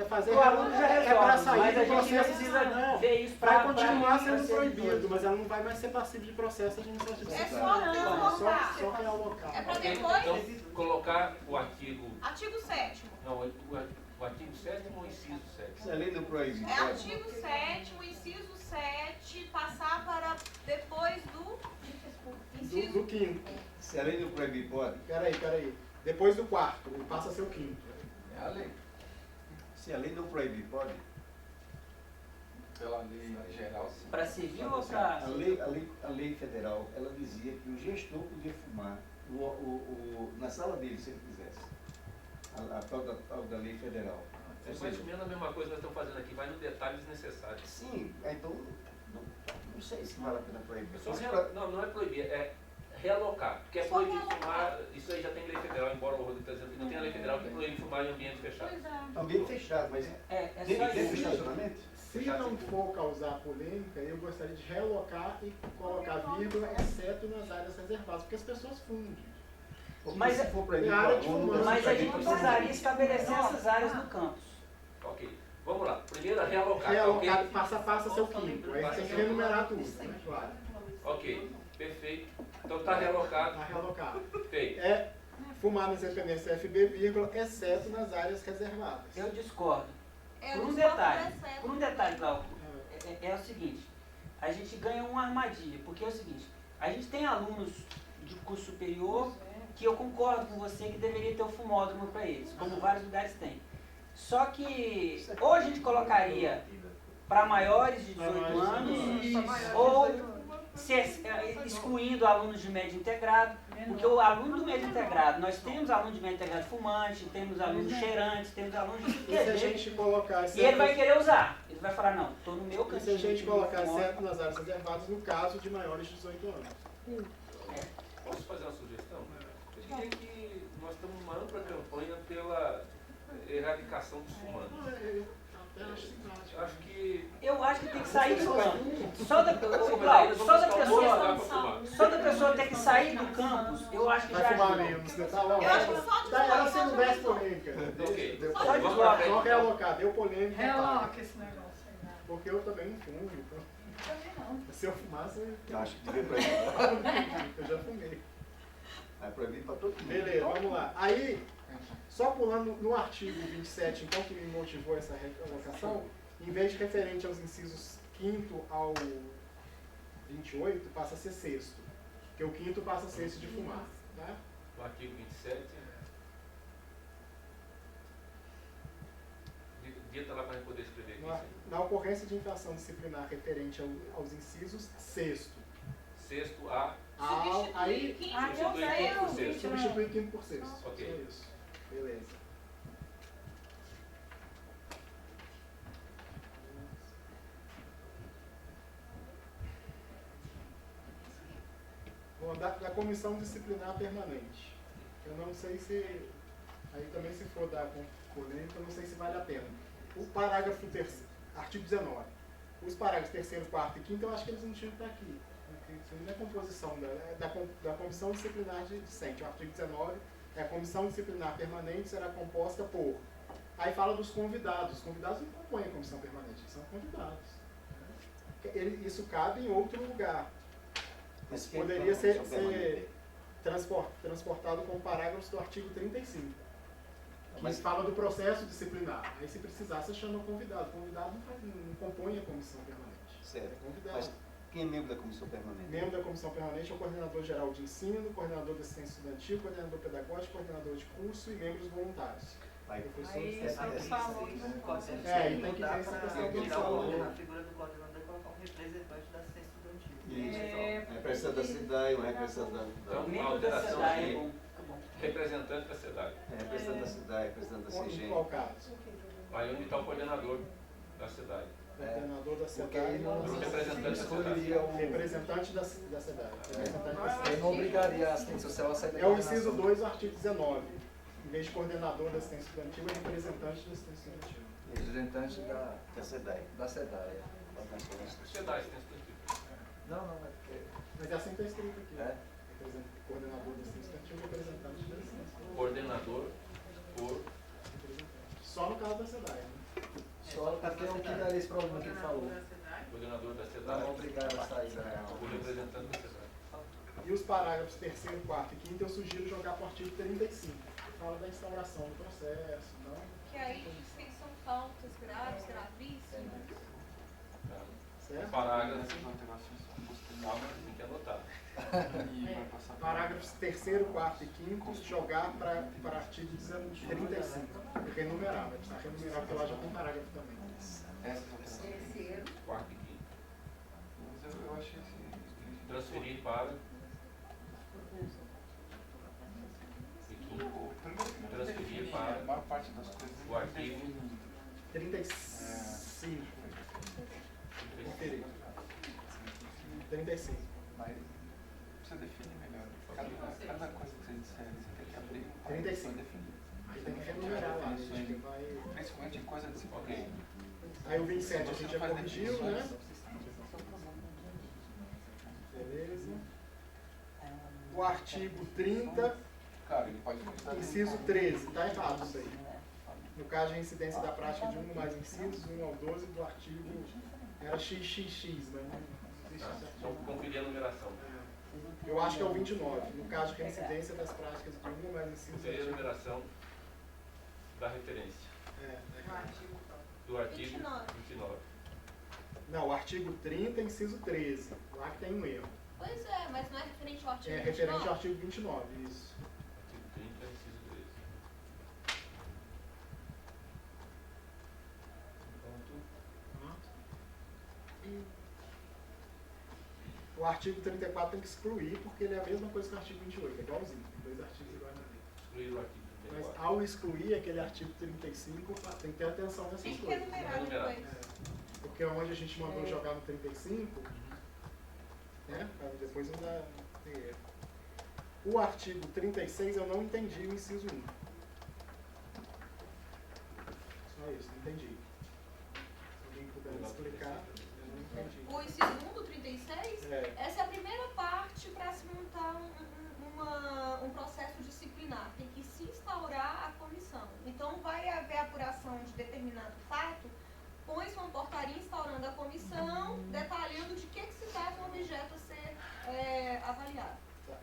Fazer O aluno já é para resolve, sair mas a do gente processo, precisa não. ver isso Vai para continuar sendo proibido, mas ela não vai mais ser passiva de processo administrativo. É só realocar. Só realocar. É para Ok? depois. Então, colocar o artigo... Artigo 7º. Não, o artigo 7º ou inciso 7º? além do proibido. É artigo 7º, inciso 7, passar para depois do inciso. Do quinto. Se além do proibir pode, Peraí. Depois do quarto, ele passa a ser o quinto. é a lei. Se a lei não proibir pode, Pela lei geral, sim. Para civil ou para... a lei federal, ela dizia que o gestor podia fumar na sala dele, se ele quisesse. A tal da lei federal. É mais ou menos a mesma coisa que nós estamos fazendo aqui, vai no detalhe desnecessário. Sim, então não sei se vale a pena proibir. Só não é proibir, é realocar. Porque é Só proibir realocar. fumar, isso aí já tem lei federal, embora o Rodrigo está dizendo que não tem a lei federal que proíbe fumar em ambiente fechado. Pois é. Ambiente fechado, mas É dentro só do isso. estacionamento? Se não for causar polêmica, eu gostaria de realocar e colocar vírgula, exceto nas áreas reservadas, porque as pessoas fundem. Porque Mas se for proibir tem área de aluno, fumante, você Mas a vai gente ter que precisaria estabelecer essas áreas no campus. Ok, vamos lá. Primeiro é realocar. Realocar, Ok? passa a ser o quinto. Aí tem que renumerar tudo, né? Claro. Ok, perfeito. Então está realocado. Tá realocado. Feito. É fumar nas dependências FB, vírgula, exceto nas áreas reservadas. Eu discordo. Eu Por um discordo detalhe, do exceto. por um detalhe, Glauco, é o seguinte, a gente ganha uma armadilha, porque é o seguinte, a gente tem alunos de curso superior que eu concordo com você que deveria ter o fumódromo para eles, como vários lugares têm. Só que ou a gente colocaria para maiores de 18 anos, ou excluindo alunos de médio integrado, porque o aluno do médio integrado, nós temos aluno de médio integrado fumante, temos alunos cheirantes, temos alunos de tudo que E é se a jeito. gente colocar E ele vai querer usar. Ele vai falar, não, estou no meu E se cantinho. a gente colocar fumódromo. exceto nas áreas reservadas no caso de maiores de 18 anos? Posso fazer uma sugestão? Eu diria que nós estamos numa ampla campanha pela erradicação dos fumantes. Eu acho que Eu acho que tem que sair do campo. Só da, eles Cláudio, vão só da buscar um lugar para pessoa, fumar. só da pessoa ter que sair do campus, eu acho que já Vai fumar ajuda. menos, né? Tá bom. Eu acho que só de Ela se fora não já desse resolve. polêmica. Ok. Deu- Só de Vamos fora. pra frente, Só então. realocar, deu polêmica. Realoca esse negócio aí, né? Porque eu também não fumo, então. Também não. Se eu fumasse, Eu acho que devia proibir. eu já fumei. Vai proibir para todo mundo. Beleza, vamos lá. Aí, só pulando no artigo 27, então, que me motivou essa realocação, em vez de referente aos incisos 5º ao 28, passa a ser 6º. Porque o 5º passa a ser esse de fumar. Né? No artigo 27, dita lá para a gente poder escrever aqui. Na ocorrência de infração disciplinar referente aos incisos 6º. Sexto A, Aí, Quinto, substituir quinto por sexto. substitui 5º por 6º. Ok. É isso. Beleza. Bom, da comissão disciplinar permanente. Eu não sei se, aí também se for dar com polêmica, eu não sei se vale a pena. O parágrafo terceiro, artigo 19. Os parágrafos 3º, 4º e 5º, eu acho que eles não tinham que estar aqui. Porque isso não é composição da comissão disciplinar de discente. O artigo 19 A comissão disciplinar permanente será composta por... Aí fala dos convidados. Os convidados não compõem a comissão permanente, eles são convidados. Isso cabe em outro lugar. Isso poderia ser transportado com parágrafos do artigo 35. Mas fala do processo disciplinar. Aí se precisar, você chama o convidado. O convidado não compõe a comissão permanente. Certo. É convidado. Mas quem é membro da comissão permanente? Membro da comissão permanente é o coordenador geral de ensino, coordenador de assistência estudantil, coordenador pedagógico, coordenador de curso e membros voluntários. Aí, Professores, Aí, professores. isso falou que não pode ser. E tem que ver essa questão do tirar valor. a figura do coordenador e colocar um representante da assistência estudantil. Isso. Representante da SEDAI, um representante Então, a Membro da alteração SEDAI é aqui, bom. representante da SEDAI. representante da SEDAI, representante da Em CGM. qual caso? Aí onde está o coordenador da SEDAI. Coordenador da Porque SEDAI. aí não Representante excluiria o... Representante da SEDAI. Representante da Aí não obrigaria a assistência social a sair da É o inciso coordenação. 2 do artigo 19. Em vez de coordenador da assistência estudantil, é representante da assistência estudantil. Representante Da SEDAI. da SEDAI. SEDAI, tem estudantil. Não, é porque... Mas é assim que está escrito aqui. É? Coordenador da assistência estudantil, representante da assistência estudantil. Coordenador por... Só no caso da SEDAI, né? Só porque é o que daria esse problema que ele falou. Coordenador da Não SEDAI. obrigado a sair O representante da SEDAI. E os parágrafos 3º, 4º e 5º eu sugiro jogar para o artigo 35. Que fala da instauração do processo, não? Que aí diz que são faltas graves, gravíssimas. Certo? Parágrafo. Calma, tem que anotar. Parágrafos 3º, 4º e 5º jogar para artigo 35. Porque enumerar, vai precisar renumerar, porque lá já tem parágrafo também. Terceiro. Quarto e quinto. Eu achei Transferir para... E quinto. Transferir para a maior parte das coisas o artigo 35. Conferir. 35. Mas precisa definir melhor. Cada coisa que você disser, você tem que abrir 35. para definir. Aí tem que renumerar lá, acho que vai... Principalmente em coisa de Ok. Aí o 27 a gente já corrigiu, né? Beleza. O artigo 30, Cara, ele pode inciso 13, está errado isso aí. No caso de incidência da prática de 1 ou mais incisos, 1 ao 12 do artigo, era XXX, mas não existe Tá. esse Então, artigo. conferir a numeração. Eu acho que é o 29, no caso de reincidência das práticas de 1 ou mais incisos. Conferir a numeração da referência. Do artigo 29. Não, o artigo 30, inciso 13, lá que tem um erro. Pois é, mas não é referente ao artigo É 29? referente ao artigo 29, isso. Artigo 30, inciso 13. O artigo 34 tem que excluir, porque ele é a mesma coisa que o artigo 28, é igualzinho, tem 2 artigos iguais na lei. Excluir o artigo Mas 34. ao excluir aquele artigo 35, tem que ter atenção nessas Tem que coisas. enumerar depois. Porque onde a gente mandou jogar no 35, né, para depois não dá tem erro. O artigo 36 eu não entendi o inciso 1. Só isso, não entendi. Se alguém puder me explicar, eu não entendi. O inciso 1 do 36, É. essa é a primeira parte para se montar um processo disciplinar. Tem que se instaurar a comissão. Então, vai haver apuração de determinado fato, põe-se uma portaria instaurando a comissão, detalhando de que se trata o objeto a ser avaliado.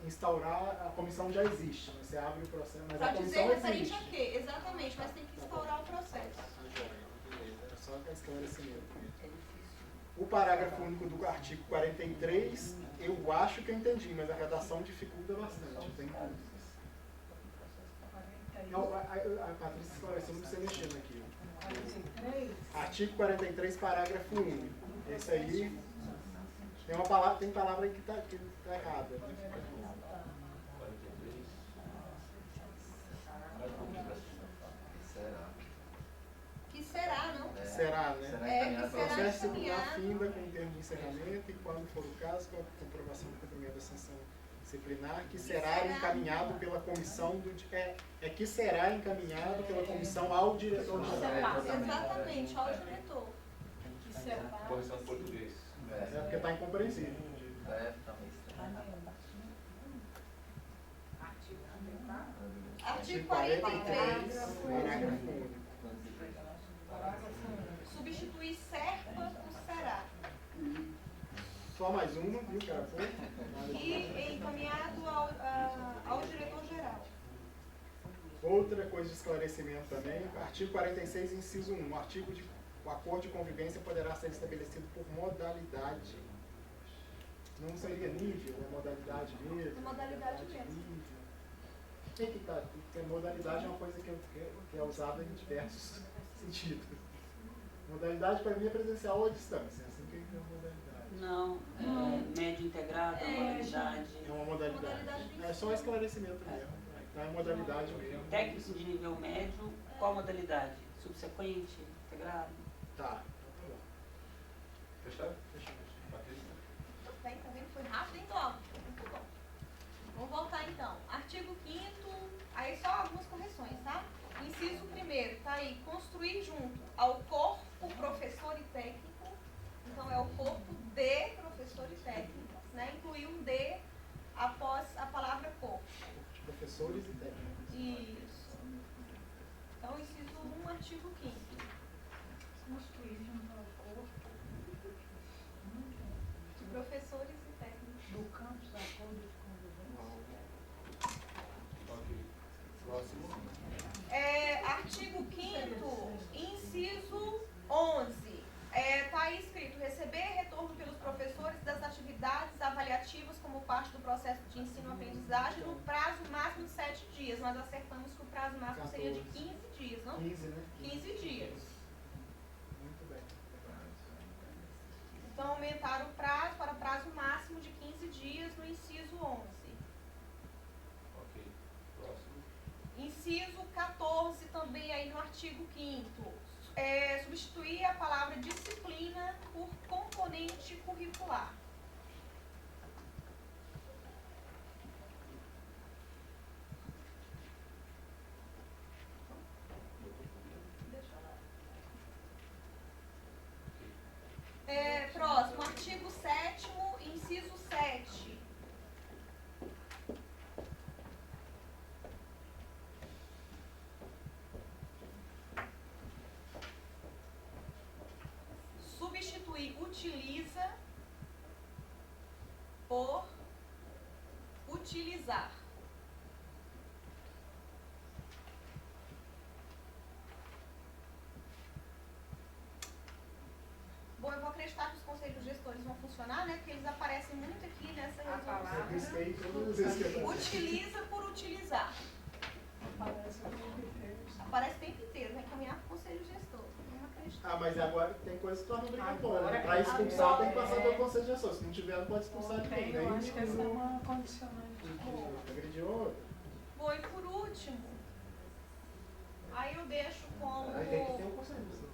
Instaurar, a comissão já existe, mas você abre o processo, mas Para a dizer comissão referente existe. a quê? Exatamente, mas tem que instaurar o processo. Tá joia, beleza. Era só para esclarecimento. O parágrafo único do artigo 43, eu acho que eu entendi, mas a redação dificulta bastante. Eu tenho dúvidas. Não, a Patrícia esclareceu, não precisa mexer naquilo. Artigo 43, parágrafo único. Esse aí tem palavra aí que tá errada. 43. Será? Que será, não? Será, né? Será É, encaminhado que para será o Processo encaminhado. disciplinar finda com o termo de encerramento e, quando for o caso, com a comprovação do cumprimento da sanção disciplinar, que será encaminhado pela comissão que será encaminhado pela comissão ao diretor geral. Exatamente, ao diretor. Que será. Correção de português. É porque está incompreensível. Artigo 43. Parágrafo único. Substituir serpa por será. Só mais uma, viu, que era pouco. E encaminhado ao diretor-geral. Outra coisa de esclarecimento também, artigo 46, inciso 1. O acordo de convivência poderá ser estabelecido por modalidade. Não seria nível, é modalidade mesmo? É modalidade mesmo. Nível. O que está? Porque modalidade é uma coisa que é usada em diversos sentidos. Modalidade para mim é presencial ou à distância. Assim que é modalidade. Não, médio integrado, modalidade. É uma modalidade. É só esclarecimento mesmo. Então é modalidade mesmo. Técnico de nível médio, qual modalidade? Subsequente, integrado? Tá. Fechado? Fechou. Patrícia? Bem, tá vendo? Foi rápido, hein, Cláudio? Muito bom. Vamos voltar então. Artigo 5º, aí só algumas correções, tá? Inciso 1º, tá aí, construir junto ao corpo professor e técnico. Então é o corpo de professor e técnico, né? Incluir um de após a palavra corpo. De professores e técnicos. Isso. Então, inciso 1, artigo 5º. Construir junto ao corpo De professores e técnicos. do campus da acordo de convivência. Ok. Próximo. Artigo 5º, inciso 11. Está aí escrito, receber retorno pelos professores das atividades avaliativas como parte do processo de ensino-aprendizagem no prazo máximo de 7 dias. Nós acertamos que o prazo máximo seria de 15 dias, não? 15, né? 15 dias. Muito bem. Então, aumentaram o prazo para prazo máximo de 15 dias no inciso 11. Ok. Próximo. Inciso 14, também aí no artigo 5º. Substituir a palavra disciplina por componente curricular. Deixa eu lá. Próximo, artigo 7º, inciso 7. Substituir utiliza por utilizar. Bom, eu vou acreditar que os conselhos gestores vão funcionar, né? Porque eles aparecem muito aqui nessa A resolução. palavra. Eu risquei todas as vezes que apareceu. Utiliza por utilizar. Parece o tempo inteiro. Aparece o tempo inteiro, vai caminhar para o conselho gestor. Vamos acreditar. Ah, mas agora tem coisa que torna obrigatória. Agora- Para expulsar tem que agora- passar pelo conselho de gestor. Se não tiver, não pode expulsar ninguém. Eu Nem acho que essa é uma condicionante. agrediu outro. Bom, e por último, aí eu deixo como... Aí tem que ter um conselho de gestor.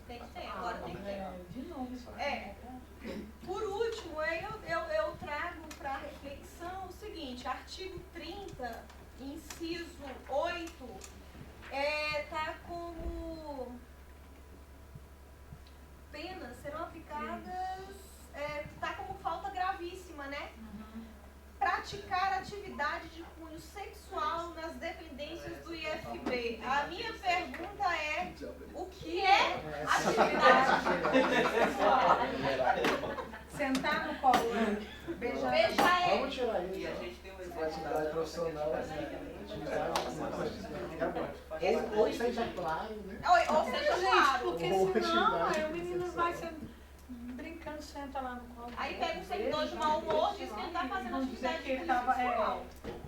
Tem que ter, agora tem que ter. De novo, isso Por último, aí eu trago para reflexão o seguinte, artigo 30, inciso 8, tá como penas serão aplicadas, tá como falta gravíssima, né? Praticar atividade de cunho sexual nas dependências do IFB. A minha pergunta é, o que é atividade sexual? Sentar no colo, beijar. Beijar ele. Vamos tirar E a isso. gente tem um exemplo Atividade da profissional, Ou seja claro, né? Ou seja, claro. Porque Ou senão atividade aí o menino sexual. vai ser brincando, senta lá no colo. Aí pega um servidor de mau humor, diz que ele tá fazendo Não dizer atividade que ele de tava, sexual.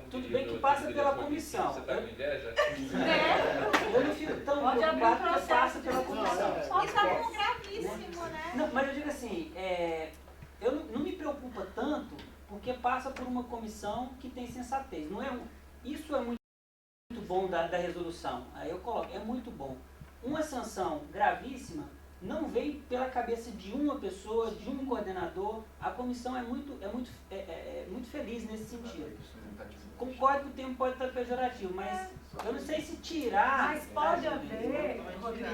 Tudo bem que passa pela comissão. Você tá com inveja? Eu não fico tão Pode abrir preocupado porque processo. passa pela comissão. Isso tá como gravíssimo, né? Não, mas eu digo assim, eu não me preocupa tanto porque passa por uma comissão que tem sensatez. Não é isso é muito bom da resolução. Aí eu coloco, é muito bom. Uma sanção gravíssima não veio pela cabeça de uma pessoa, de um coordenador. A comissão é muito feliz nesse sentido. Concordo que o termo pode estar pejorativo, mas eu não sei se tirar... Mas pode haver, Rodrigo,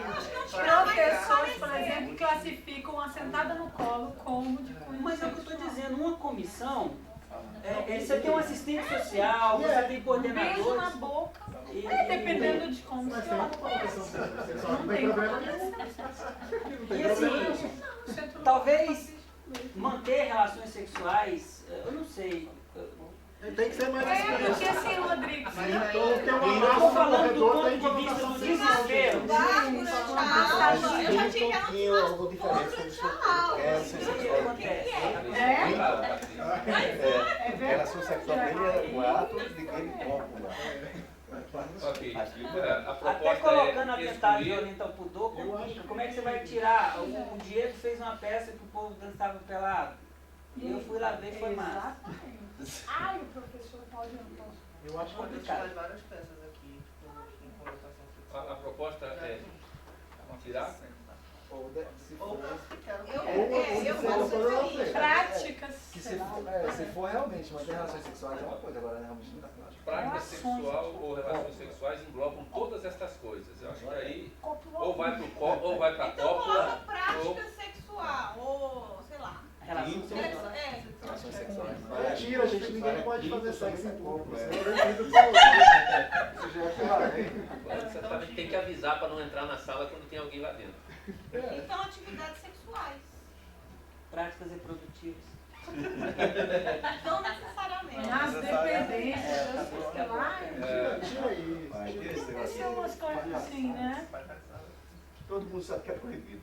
tirar, mas professores, por parecer. exemplo, que classificam a sentada no colo como de cunho Mas é o que eu estou sexual. dizendo, uma comissão, você tem um assistente social, você tem Um beijo na coordenadores. boca. Dependendo de como Mas você tem uma olha. comunicação sexual, Não não tem tem problema como. nenhum. Não tem E problema assim, nenhum. talvez manter relações sexuais, eu não sei. Tem que ser mais Porque assim, Rodrigo, Mas aí, Tem uma Eu massa estou no falando do corredor, tem ponto de vista do desespero. durante a aula, eu já tive elas pouquinho alguma diferença durante a aula. É, O que acontece? relação sexual dele é o ato de que ele toca lá. Ok. A Até proposta colocando é a tentar excluir. violenta ao pudor, como é que você vai tirar? O Diego fez uma peça que o povo dançava pelado. E eu fui lá ver e foi massa. exatamente. Ai, o professor pode não posso. Eu acho a gente complicado. faz várias peças aqui com conotação sexual. A proposta é tirar. Ou se Ou for, classificar o que Eu, é. eu vou sugerir. Práticas. que se for realmente manter relações sexuais é uma coisa, agora realmente não dá pra Prática Relações sexual ou relações sexuais englobam todas estas coisas. Eu acho que aí ou vai para a Então coloca cópula, prática sexual, ou sei lá. Relação sexual. relações sexuais. Mentira, gente, ninguém pode fazer sexo em público. Isso é proibido por Isso já é claro, hein? você também tem que avisar para não entrar na sala quando tem alguém lá dentro. Então atividades sexuais. Práticas reprodutivas. Não necessariamente. Nas dependências, É, sei lá. Tira isso. Vai, tira esse negócio. Essas são umas coisas assim, né? Todo mundo sabe que é proibido.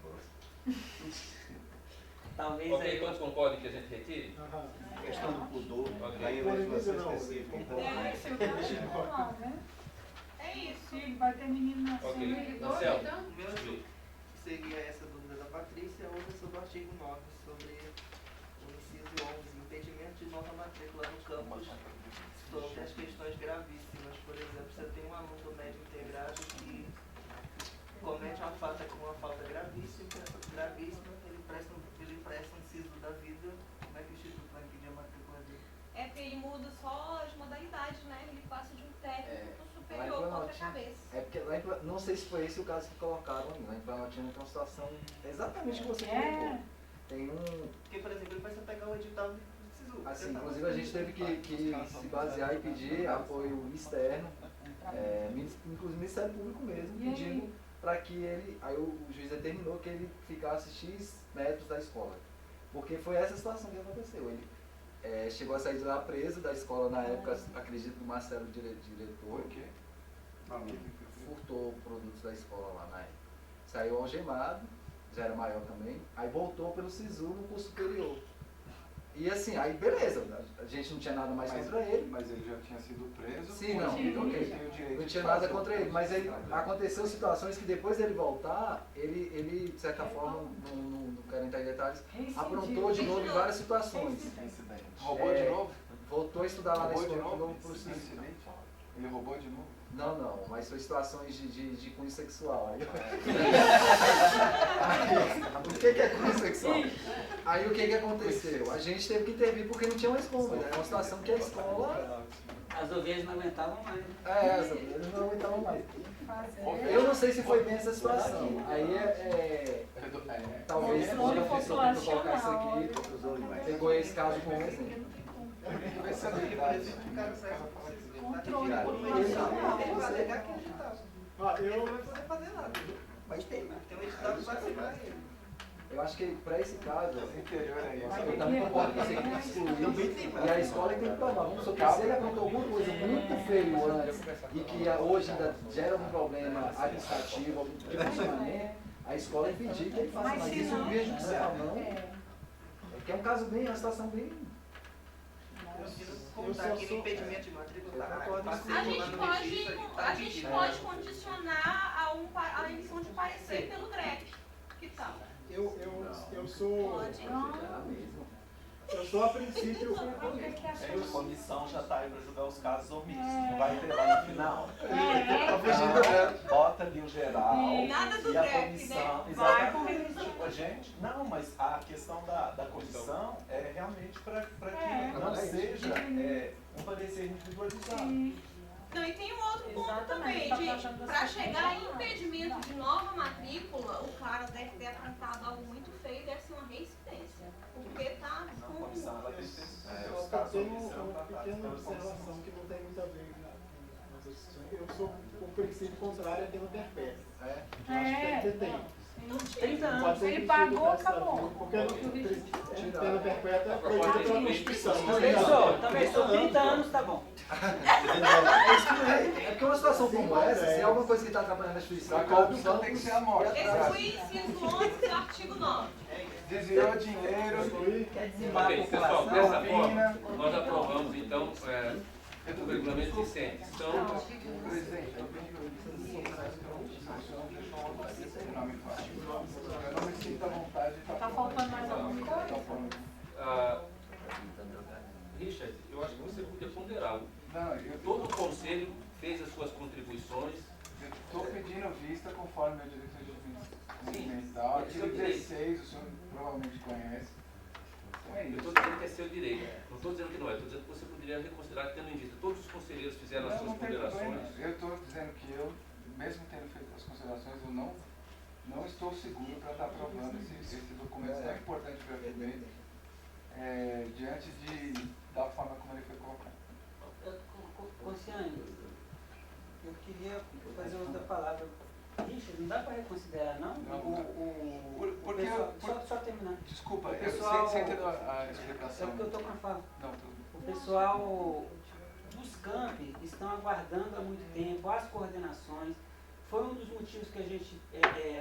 Talvez Ok, aí. todos concordem que a gente retire? Aham. A questão do pudor, Ok. aí é uma legislação específica. Então, Esse eu também não, né? É isso. Filho, vai ter menino nascendo. Ok. Marcelo, Então, O meu seria essa dúvida da Patrícia, outra sobre o artigo 9, sobre o inciso 11, impedimento de nova matrícula no campus, sobre as questões gravíssimas. Por exemplo, você tem um aluno do médio integrado que comete uma falta gravíssima, ele presta um inciso da vida. Como é que o Instituto vai impedir a matrícula dele? É porque ele muda só as modalidades, né? Ele passa de um técnico pro Lá em superior com outra Planaltina- cabeça. É porque lá em não sei se foi esse o caso que colocaram ali. Lá em Planaltina tem uma situação exatamente que você colocou. Tem um. Porque, por exemplo, ele vai pegar o edital do SISU. Assim, inclusive a gente teve que se basear e pedir apoio externo, inclusive Ministério Público mesmo, E aí? pedindo para que ele. Aí o juiz determinou que ele ficasse X metros da escola. Porque foi essa situação que aconteceu. Ele chegou a sair de lá preso da escola na época, acredito que o Marcelo, diretor, furtou produtos da escola lá na época. Saiu algemado, já era maior também, aí voltou pelo SISU no curso superior. E assim, aí beleza, a gente não tinha nada mais contra ele. Mas ele já tinha sido preso. Sim, não, ele ok. tem o direito Não de tinha nada fazer contra o ele, mas aí processo. aconteceu situações que depois dele voltar, ele de certa forma, não quero entrar em detalhes, aprontou de novo em várias situações. Incidente. Roubou de É, novo? Voltou a estudar lá na Roubou de escola de novo? novo pro SISU. Incidente? Ele roubou de novo? Não, mas foi situações de cunho sexual. Aí, o que é cunho sexual? Aí o que aconteceu? A gente teve que intervir porque não tinha mais como, né? É uma situação que a escola. As ovelhas não aguentavam mais. Né? Eles não aguentavam mais. Fazer. Eu não sei se foi bem essa situação. Aí talvez quando eu fiz sobre colocar isso aqui, pegou esse caso como exemplo. O cara sai Controle ele populacional. vai alegar que é edital. Ele não vai poder fazer nada. mas tem. Tem um edital que vai segurar ele. Eu acho que para esse caso, Interior é isso. eu também concordo que você tem que excluir. E a escola tem que tomar. Vamos supor, se ele aprontou alguma coisa muito feio antes e que hoje ainda gera algum problema administrativo, algum tipo de funcionamento, a escola impedir que ele faça. Mas isso não via judicial, não. Porque é um caso bem, uma situação bem. Eu preciso contar aqui no impedimento de matrícula. A gente pode condicionar a emissão de parecer pelo DREC. Que tal? Eu sou. Pode. Eu sou a princípio. A comissão já está aí para julgar os casos omissos. Não vai ter lá no final. Bota ali o geral. Nada do e a DREC, comissão. né? Exatamente. Tipo, gente, não, mas a questão da comissão é realmente para que não seja um parecer individualizado. Não, e tem um outro ponto Exatamente, também, tá de tratando para dessa chegar em questão. impedimento de nova matrícula, o cara deve ter aprontado algo muito feio, deve ser uma reincidência. Porque tá A com. comissão ela tem Eu os casos tenho omissos uma tratados pequena pela comissão. observação que não tem muito a ver com a as discussões. Eu sou o princípio contrário à pena perpétua. Eu acho que tem que ter tempo. 30 Não anos. pode ser Ele impedido pagou, o resto da acabou. vida, porque a pena perpétua é proibida pela Constituição. Também sou 30 anos, tá bom. É porque uma situação como essa, se é alguma coisa que está atrapalhando a instituição, A corrupção tem que ser a morte. Esse foi o inciso 11 do artigo 9. Desviou dinheiro, Quer dizimar a Ok, pessoal, população? dessa Propina. forma, nós aprovamos então o regulamento vicente. Então, presidente, eu não me sinto à vontade de estar Tá faltando mais alguma coisa? Richard, eu acho que você podia ponderar. Não, eu Todo o conselho fez as suas contribuições. estou pedindo vista conforme meu direito de Sim, mental. é seu Artigo direito. 16, o senhor provavelmente conhece. Então é Eu isso. estou dizendo que é seu direito. Não estou dizendo que não é. Estou dizendo que você poderia reconsiderar, tendo em vista. Todos os conselheiros fizeram as Não, suas não tem problema. ponderações. Eu estou dizendo que eu, mesmo tendo feito as considerações, eu não estou seguro para estar aprovando esse documento tão importante para a FEBEM, diante da forma como ele foi colocado. Conciane, eu queria fazer uso da palavra. Richard, não dá para reconsiderar, não? Não. Porque Só terminar. Desculpa, O pessoal- você entendeu a É explicação? porque eu estou com a fala. Não, tudo. O pessoal dos campi estão aguardando há muito tempo as coordenações. Foi um dos motivos que a gente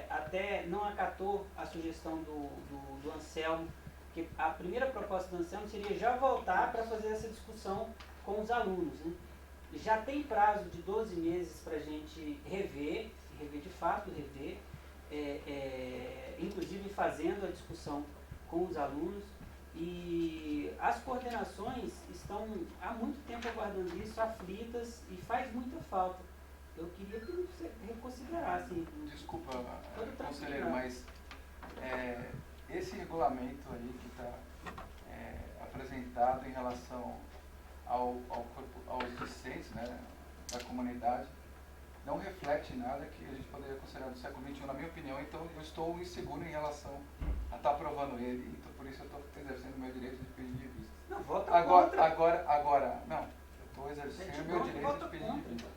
até não acatou a sugestão do Anselmo, que a primeira proposta do Anselmo seria já voltar para fazer essa discussão com os alunos, né? Já tem prazo de 12 meses para a gente rever de fato, inclusive fazendo a discussão com os alunos. E as coordenações estão há muito tempo aguardando isso, aflitas, e faz muita falta. Eu queria que você reconsiderasse. Desculpa, Todo conselheiro, tranquilo. mas esse regulamento aí que está apresentado em relação aos discentes, né, da comunidade, não reflete nada que a gente poderia considerar do século XXI, na minha opinião. Então eu estou inseguro em relação a estar aprovando ele, então por isso eu estou exercendo o meu direito de pedir de vista. Não, vota Agora, contra. não, eu estou exercendo Gente, o meu não, direito vota de pedir contra. de vista.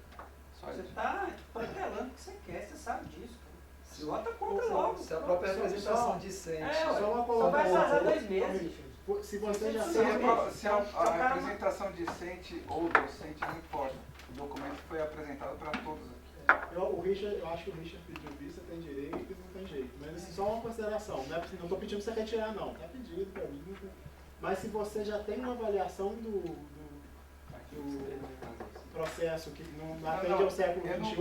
Só Você isso. está protelando o que você quer, você sabe disso. Se vota contra logo. Se a própria representação discente. Só uma Só vai colocação. atrasar 2 meses. Se você já Se a cara- representação discente ou docente, não importa. O documento foi apresentado para todos aqui. eu acho que o Richard pediu vista, tem direito e não tem jeito. Mas assim, só uma consideração. Não estou pedindo para você retirar, não. Está pedido para mim. Mas se você já tem uma avaliação do processo que não atende ao século XXI,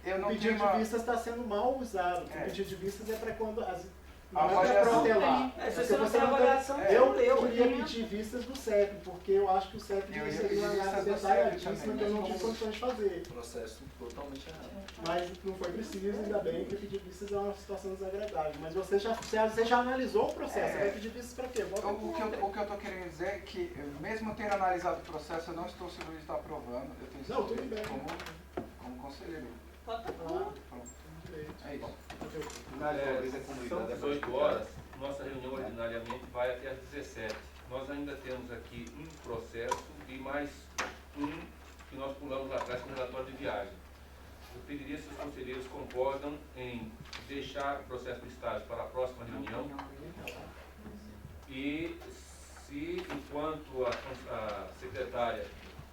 Eu o não pedido tenho de uma... vistas está sendo mal usado. O É. pedido de vistas é para quando A não é para avaliação protelar. É, se Porque você não tem não avaliação, você Eu não leu. queria pedir vistas do CEP, porque eu acho que o CEP Eu ia seria pedir uma vistas análise do CEP detalhadíssima também, que eu não mas tive como- condições de fazer. Processo totalmente errado. Mas não foi preciso, ainda bem que pedir vistas é uma situação desagradável. Mas você já analisou o processo, você vai pedir vistas para quê? Volta O que eu estou querendo dizer é que, mesmo tendo analisado o processo, eu não estou seguro de estar aprovando. Eu tenho Não, esse tudo direito bem. como conselheiro. Vota contra. Pronto. direito. É isso. São 18 horas, nossa reunião ordinariamente vai até às 17. Nós ainda temos aqui um processo e mais um que nós pulamos lá atrás com o relatório de viagem. Eu pediria se os conselheiros concordam em deixar o processo de estágio para a próxima reunião e se, enquanto a secretária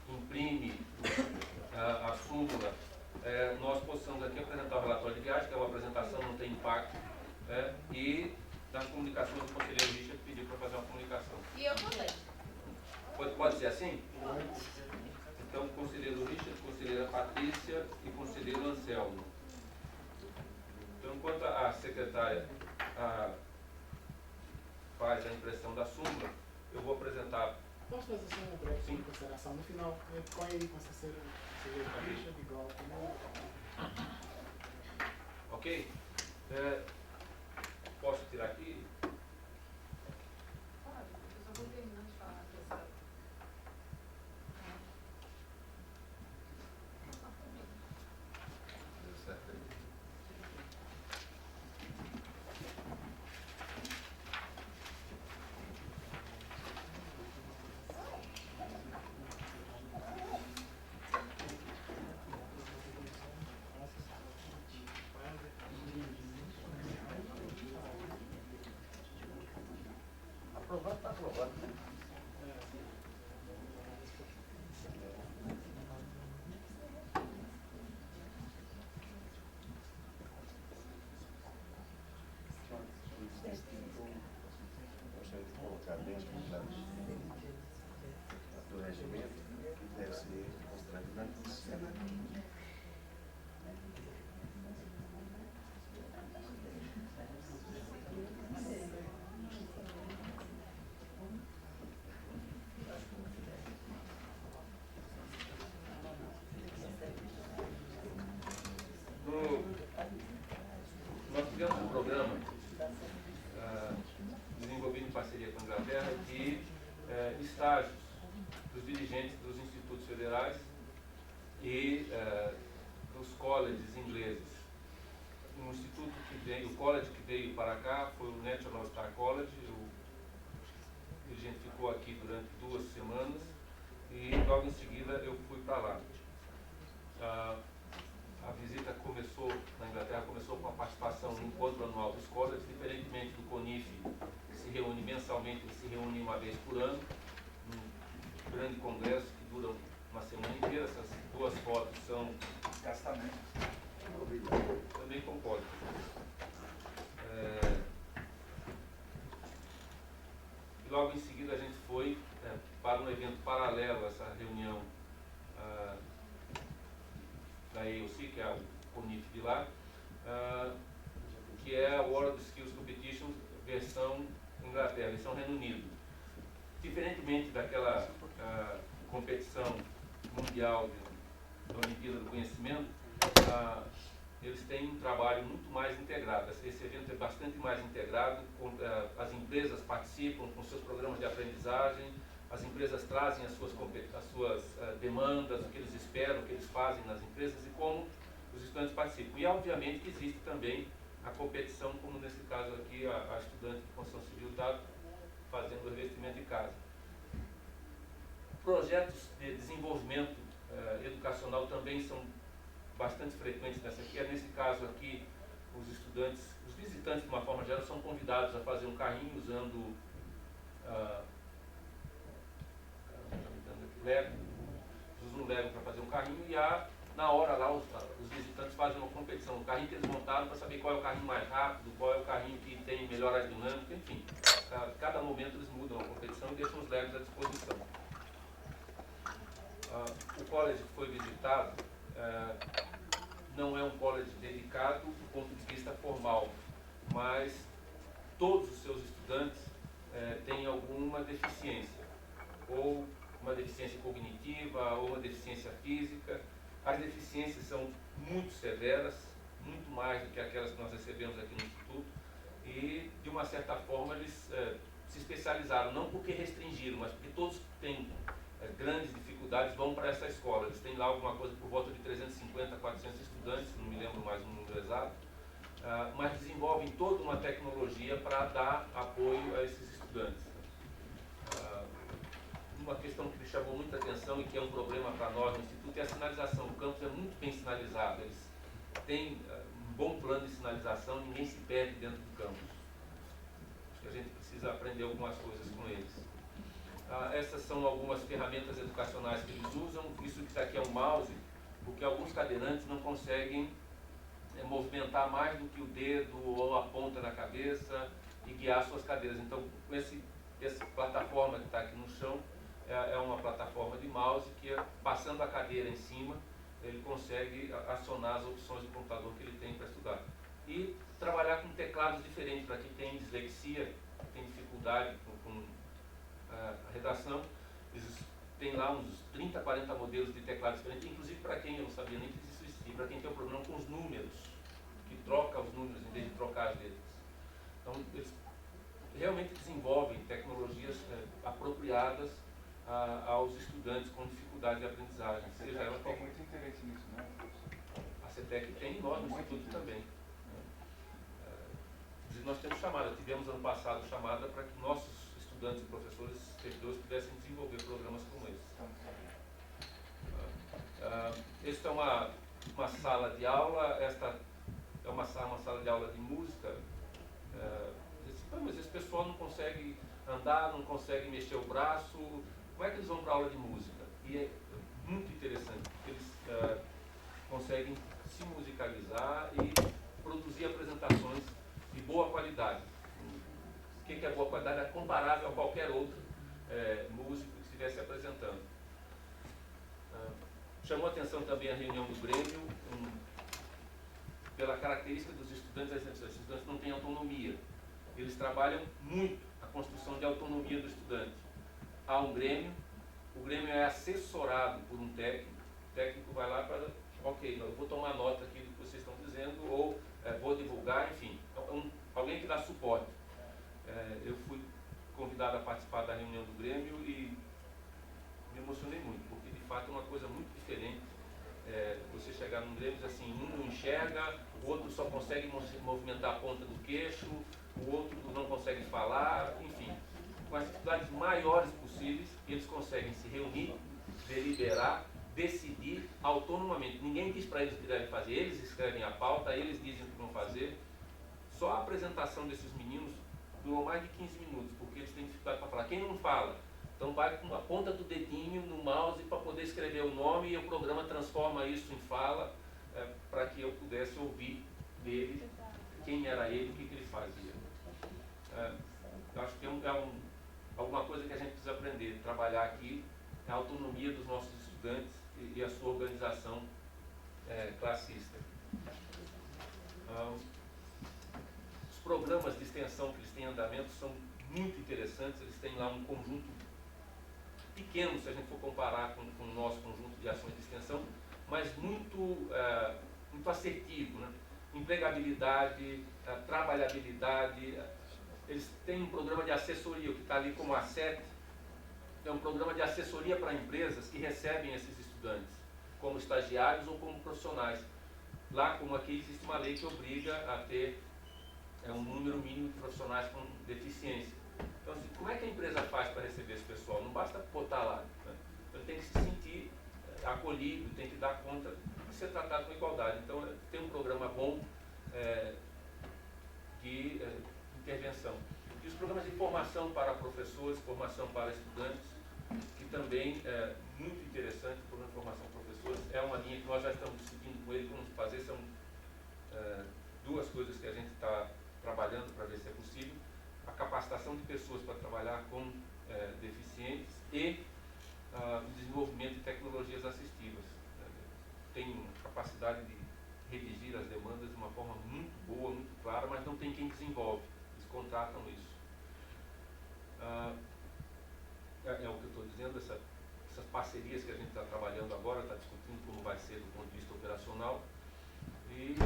imprime a súmula, nós possamos aqui apresentar o relatório de viagem, que é uma apresentação, não tem impacto, e nas comunicações do conselheiro Richard pediu para fazer uma comunicação. E eu também. Pode ser assim? Então, conselheiro Richard, conselheira Patrícia e conselheiro Anselmo. Então, enquanto a secretária faz a impressão da súmula, eu vou apresentar. Posso fazer só uma breve Sim. consideração? No final, põe aí com essa Patrícia igual como... Ok? Posso tirar aqui? Pode, eu só vou terminar de falar dessa. Deu certo aí. Nós tivemos um programa desenvolvido em parceria com a Inglaterra de estágios dos dirigentes dos institutos federais e dos colleges ingleses. Um instituto que veio, o college que veio para cá foi o National Star College. O dirigente ficou aqui durante 2 semanas e logo em seguida eu fui para lá. A visita começou, na Inglaterra, começou com a participação no encontro anual dos colleges, diferentemente do CONIF, que se reúne mensalmente, ele se reúne uma vez por ano, num grande congresso que dura uma semana inteira. Essas 2 fotos são Gastamento. também concordo. E logo em seguida a gente foi para um evento paralelo a essa reunião da AOC, que é o CONIF de lá, que é a World Skills Competition versão Inglaterra, versão Reino Unido. Diferentemente daquela competição mundial da Olimpíada do Conhecimento, eles têm um trabalho muito mais integrado. Esse evento é bastante mais integrado, as empresas participam com seus programas de aprendizagem, as empresas trazem as suas demandas, o que eles esperam, o que eles fazem nas empresas e como os estudantes participam. E obviamente que existe também a competição, como nesse caso aqui a estudante de construção civil está fazendo o revestimento de casa. Projetos de desenvolvimento educacional também são bastante frequentes nessa aqui. Nesse caso aqui, os estudantes, os visitantes de uma forma geral, são convidados a fazer um carrinho usando Lego, usam um Lego para fazer um carrinho e na hora lá os visitantes fazem uma competição. O carrinho que eles montaram para saber qual é o carrinho mais rápido, qual é o carrinho que tem melhor aerodinâmica, enfim. Cada momento eles mudam a competição e deixam os Legos à disposição. O college que foi visitado não é um college dedicado do ponto de vista formal, mas todos os seus estudantes têm alguma deficiência, ou uma deficiência cognitiva, ou uma deficiência física. As deficiências são muito severas, muito mais do que aquelas que nós recebemos aqui no Instituto, e de uma certa forma eles se especializaram, não porque restringiram, mas porque todos têm grandes dificuldades, vão para essa escola. Eles têm lá alguma coisa por volta de 350, 400 estudantes, não me lembro mais o número exato, mas desenvolvem toda uma tecnologia para dar apoio a esses estudantes. Uma questão que me chamou muita atenção e que é um problema para nós no Instituto é a sinalização. O campus é muito bem sinalizado, eles têm um bom plano de sinalização, ninguém se perde dentro do campus. Acho que a gente precisa aprender algumas coisas com eles. Essas são algumas ferramentas educacionais que eles usam. Isso que está aqui é um mouse, porque alguns cadeirantes não conseguem movimentar mais do que o dedo ou a ponta na cabeça e guiar suas cadeiras. Então, com essa plataforma que está aqui no chão, é uma plataforma de mouse que, passando a cadeira em cima, ele consegue acionar as opções do computador que ele tem para estudar. E trabalhar com teclados diferentes para quem tem dislexia, tem dificuldade com a redação. Eles têm lá uns 30, 40 modelos de teclados diferentes, inclusive para quem, eu não sabia nem que isso existia, para quem tem um problema com os números, que troca os números em vez de trocar as letras. Então, eles realmente desenvolvem tecnologias apropriadas aos estudantes com dificuldade de aprendizagem. A CETEC tem muito interesse nisso, né? A CETEC tem, nós no Instituto também. Nós temos chamada, tivemos ano passado chamada para que nossos estudantes e professores servidores pudessem desenvolver programas como esse. Esta é uma sala de aula, esta é uma sala de aula de música. Mas esse pessoal não consegue andar, não consegue mexer o braço, como é que eles vão para a aula de música? E é muito interessante, porque eles conseguem se musicalizar e produzir apresentações de boa qualidade. O que é boa qualidade? É comparável a qualquer outro músico que estivesse apresentando. Chamou atenção também a reunião do Grêmio, pela característica dos estudantes, os estudantes não têm autonomia. Eles trabalham muito a construção de autonomia do estudante. Há um Grêmio, o Grêmio é assessorado por um técnico, o técnico vai lá para, ok, eu vou tomar nota aqui do que vocês estão dizendo, ou vou divulgar, enfim, alguém que dá suporte. Eu fui convidado a participar da reunião do Grêmio e me emocionei muito, porque de fato é uma coisa muito diferente. Você chegar num Grêmio e dizer assim, um não enxerga, o outro só consegue movimentar a ponta do queixo, o outro não consegue falar, enfim, com as dificuldades maiores possíveis, eles conseguem se reunir, deliberar, decidir autonomamente. Ninguém diz para eles o que devem fazer, eles escrevem a pauta, eles dizem o que vão fazer. Só a apresentação desses meninos durou mais de 15 minutos, porque eles têm dificuldade para falar. Quem não fala? Então vai com a ponta do dedinho no mouse para poder escrever o nome e o programa transforma isso em fala para que eu pudesse ouvir dele quem era ele, o que ele fazia. Eu acho que alguma coisa que a gente precisa aprender, trabalhar aqui, é a autonomia dos nossos estudantes e a sua organização classista. Os programas de extensão que eles têm em andamento são muito interessantes, eles têm lá um conjunto pequeno, se a gente for comparar com o nosso conjunto de ações de extensão, mas muito assertivo, né? Empregabilidade, trabalhabilidade. Eles têm um programa de assessoria, o que está ali como A7, é um programa de assessoria para empresas que recebem esses estudantes, como estagiários ou como profissionais. Lá, como aqui, existe uma lei que obriga a ter um número mínimo de profissionais com deficiência. Então, assim, como é que a empresa faz para receber esse pessoal? Não basta botar lá, né? Ele tem que se sentir acolhido, tem que dar conta de ser tratado com igualdade. Então, tem um programa bom de intervenção. E os programas de formação para professores, formação para estudantes, que também é muito interessante, o programa de formação para professores, é uma linha que nós já estamos discutindo com ele como fazer. São duas coisas que a gente está trabalhando para ver se é possível: a capacitação de pessoas para trabalhar com deficientes e o desenvolvimento de tecnologias assistivas. Tem uma capacidade de redigir as demandas de uma forma muito boa, muito clara, mas não tem quem desenvolve. Eles contratam isso. É o que eu estou dizendo, essas parcerias que a gente está trabalhando agora, está discutindo como vai ser do ponto de vista operacional. E está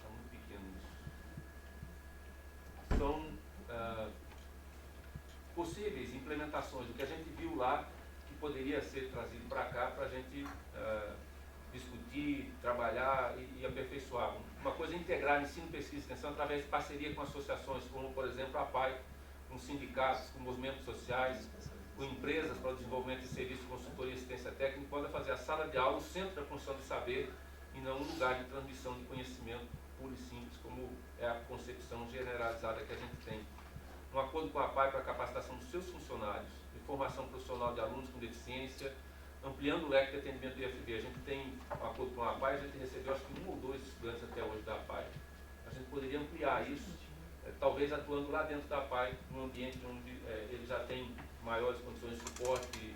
muito pequeno isso. São possíveis implementações do que a gente viu lá, que poderia ser trazido para cá para a gente discutir, trabalhar e aperfeiçoar. Uma coisa é integrar ensino, pesquisa e extensão através de parceria com associações, como por exemplo a APAI, com sindicatos, com movimentos sociais, com empresas para o desenvolvimento de serviços de consultoria e assistência técnica, pode fazer a sala de aula o centro da função de saber e não um lugar de transmissão de conhecimento puro e simples, como é a concepção generalizada que a gente tem. Um acordo com a APAI para a capacitação dos seus funcionários, de formação profissional de alunos com deficiência, ampliando o leque de atendimento do IFB. A gente tem um acordo com a APAI, a gente recebeu acho que 1 ou 2 estudantes até hoje da APAI. A gente poderia ampliar isso, talvez atuando lá dentro da APAI, num ambiente onde ele já tem maiores condições de suporte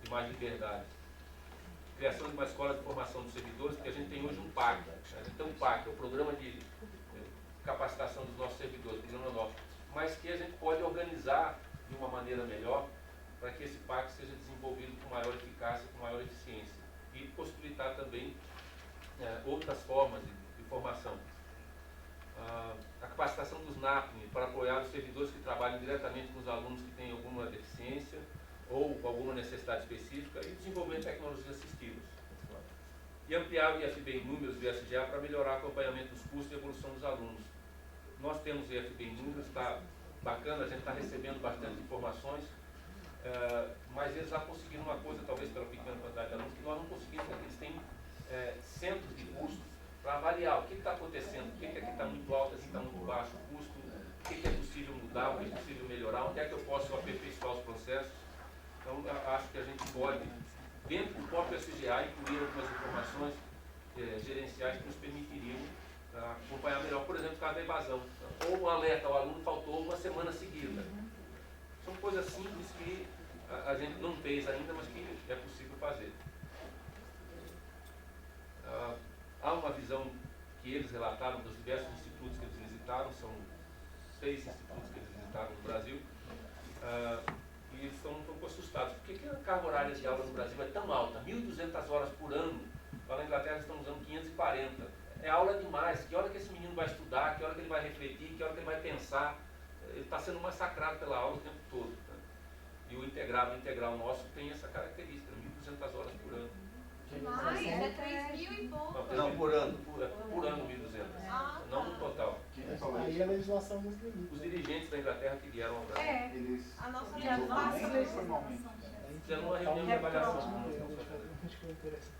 e mais liberdade. Criação de uma escola de formação dos servidores, porque a gente tem hoje um PAC. A gente tem um PAC, é o programa de capacitação dos nossos servidores, programa nosso, mas que a gente pode organizar de uma maneira melhor para que esse PAC seja desenvolvido com maior eficácia, com maior eficiência e possibilitar também outras formas de formação. A capacitação dos NAPNE para apoiar os servidores que trabalham diretamente com os alunos que têm alguma deficiência ou com alguma necessidade específica e desenvolvimento de tecnologias assistivas. E ampliar o IFB em números do ISGA para melhorar o acompanhamento dos cursos e evolução dos alunos. Nós temos o IFB em números, está bacana, a gente está recebendo bastante informações, mas eles já conseguiram uma coisa, talvez pela pequena quantidade de alunos, que nós não conseguimos, porque eles têm centros de custos para avaliar o que está acontecendo, o que aqui está muito alto, se está muito baixo o custo, o que é possível mudar, o que é possível melhorar, onde é que eu posso aperfeiçoar os processos. Então, acho que a gente pode, dentro do próprio SGA, incluir algumas informações gerenciais que nos permitiriam acompanhar melhor, por exemplo, o caso da evasão. Ou um alerta, o aluno faltou uma semana seguida. São coisas simples que a gente não fez ainda, mas que é possível fazer. Há uma visão que eles relataram dos diversos institutos que eles visitaram, são 6 institutos que eles visitaram no Brasil, e estão um pouco assustados. Por que a carga horária de aula no Brasil é tão alta? 1.200 horas por ano. Lá na Inglaterra estão usando 540. É aula demais. Que hora que esse menino vai estudar? Que hora que ele vai refletir? Que hora que ele vai pensar? Ele está sendo massacrado pela aula o tempo todo. Né? E o integral nosso tem essa característica, 1.200 horas por ano. Mais, é 3.000 e pouco. Não, por ano. Por ano, 1.200. Ah, Não no total. Aí a legislação nos limita. Os dirigentes da Inglaterra que vieram ao Brasil. É, Eles a nossa Já não legislação. formalmente. Fizeram uma reunião de avaliação. Acho que é interessante.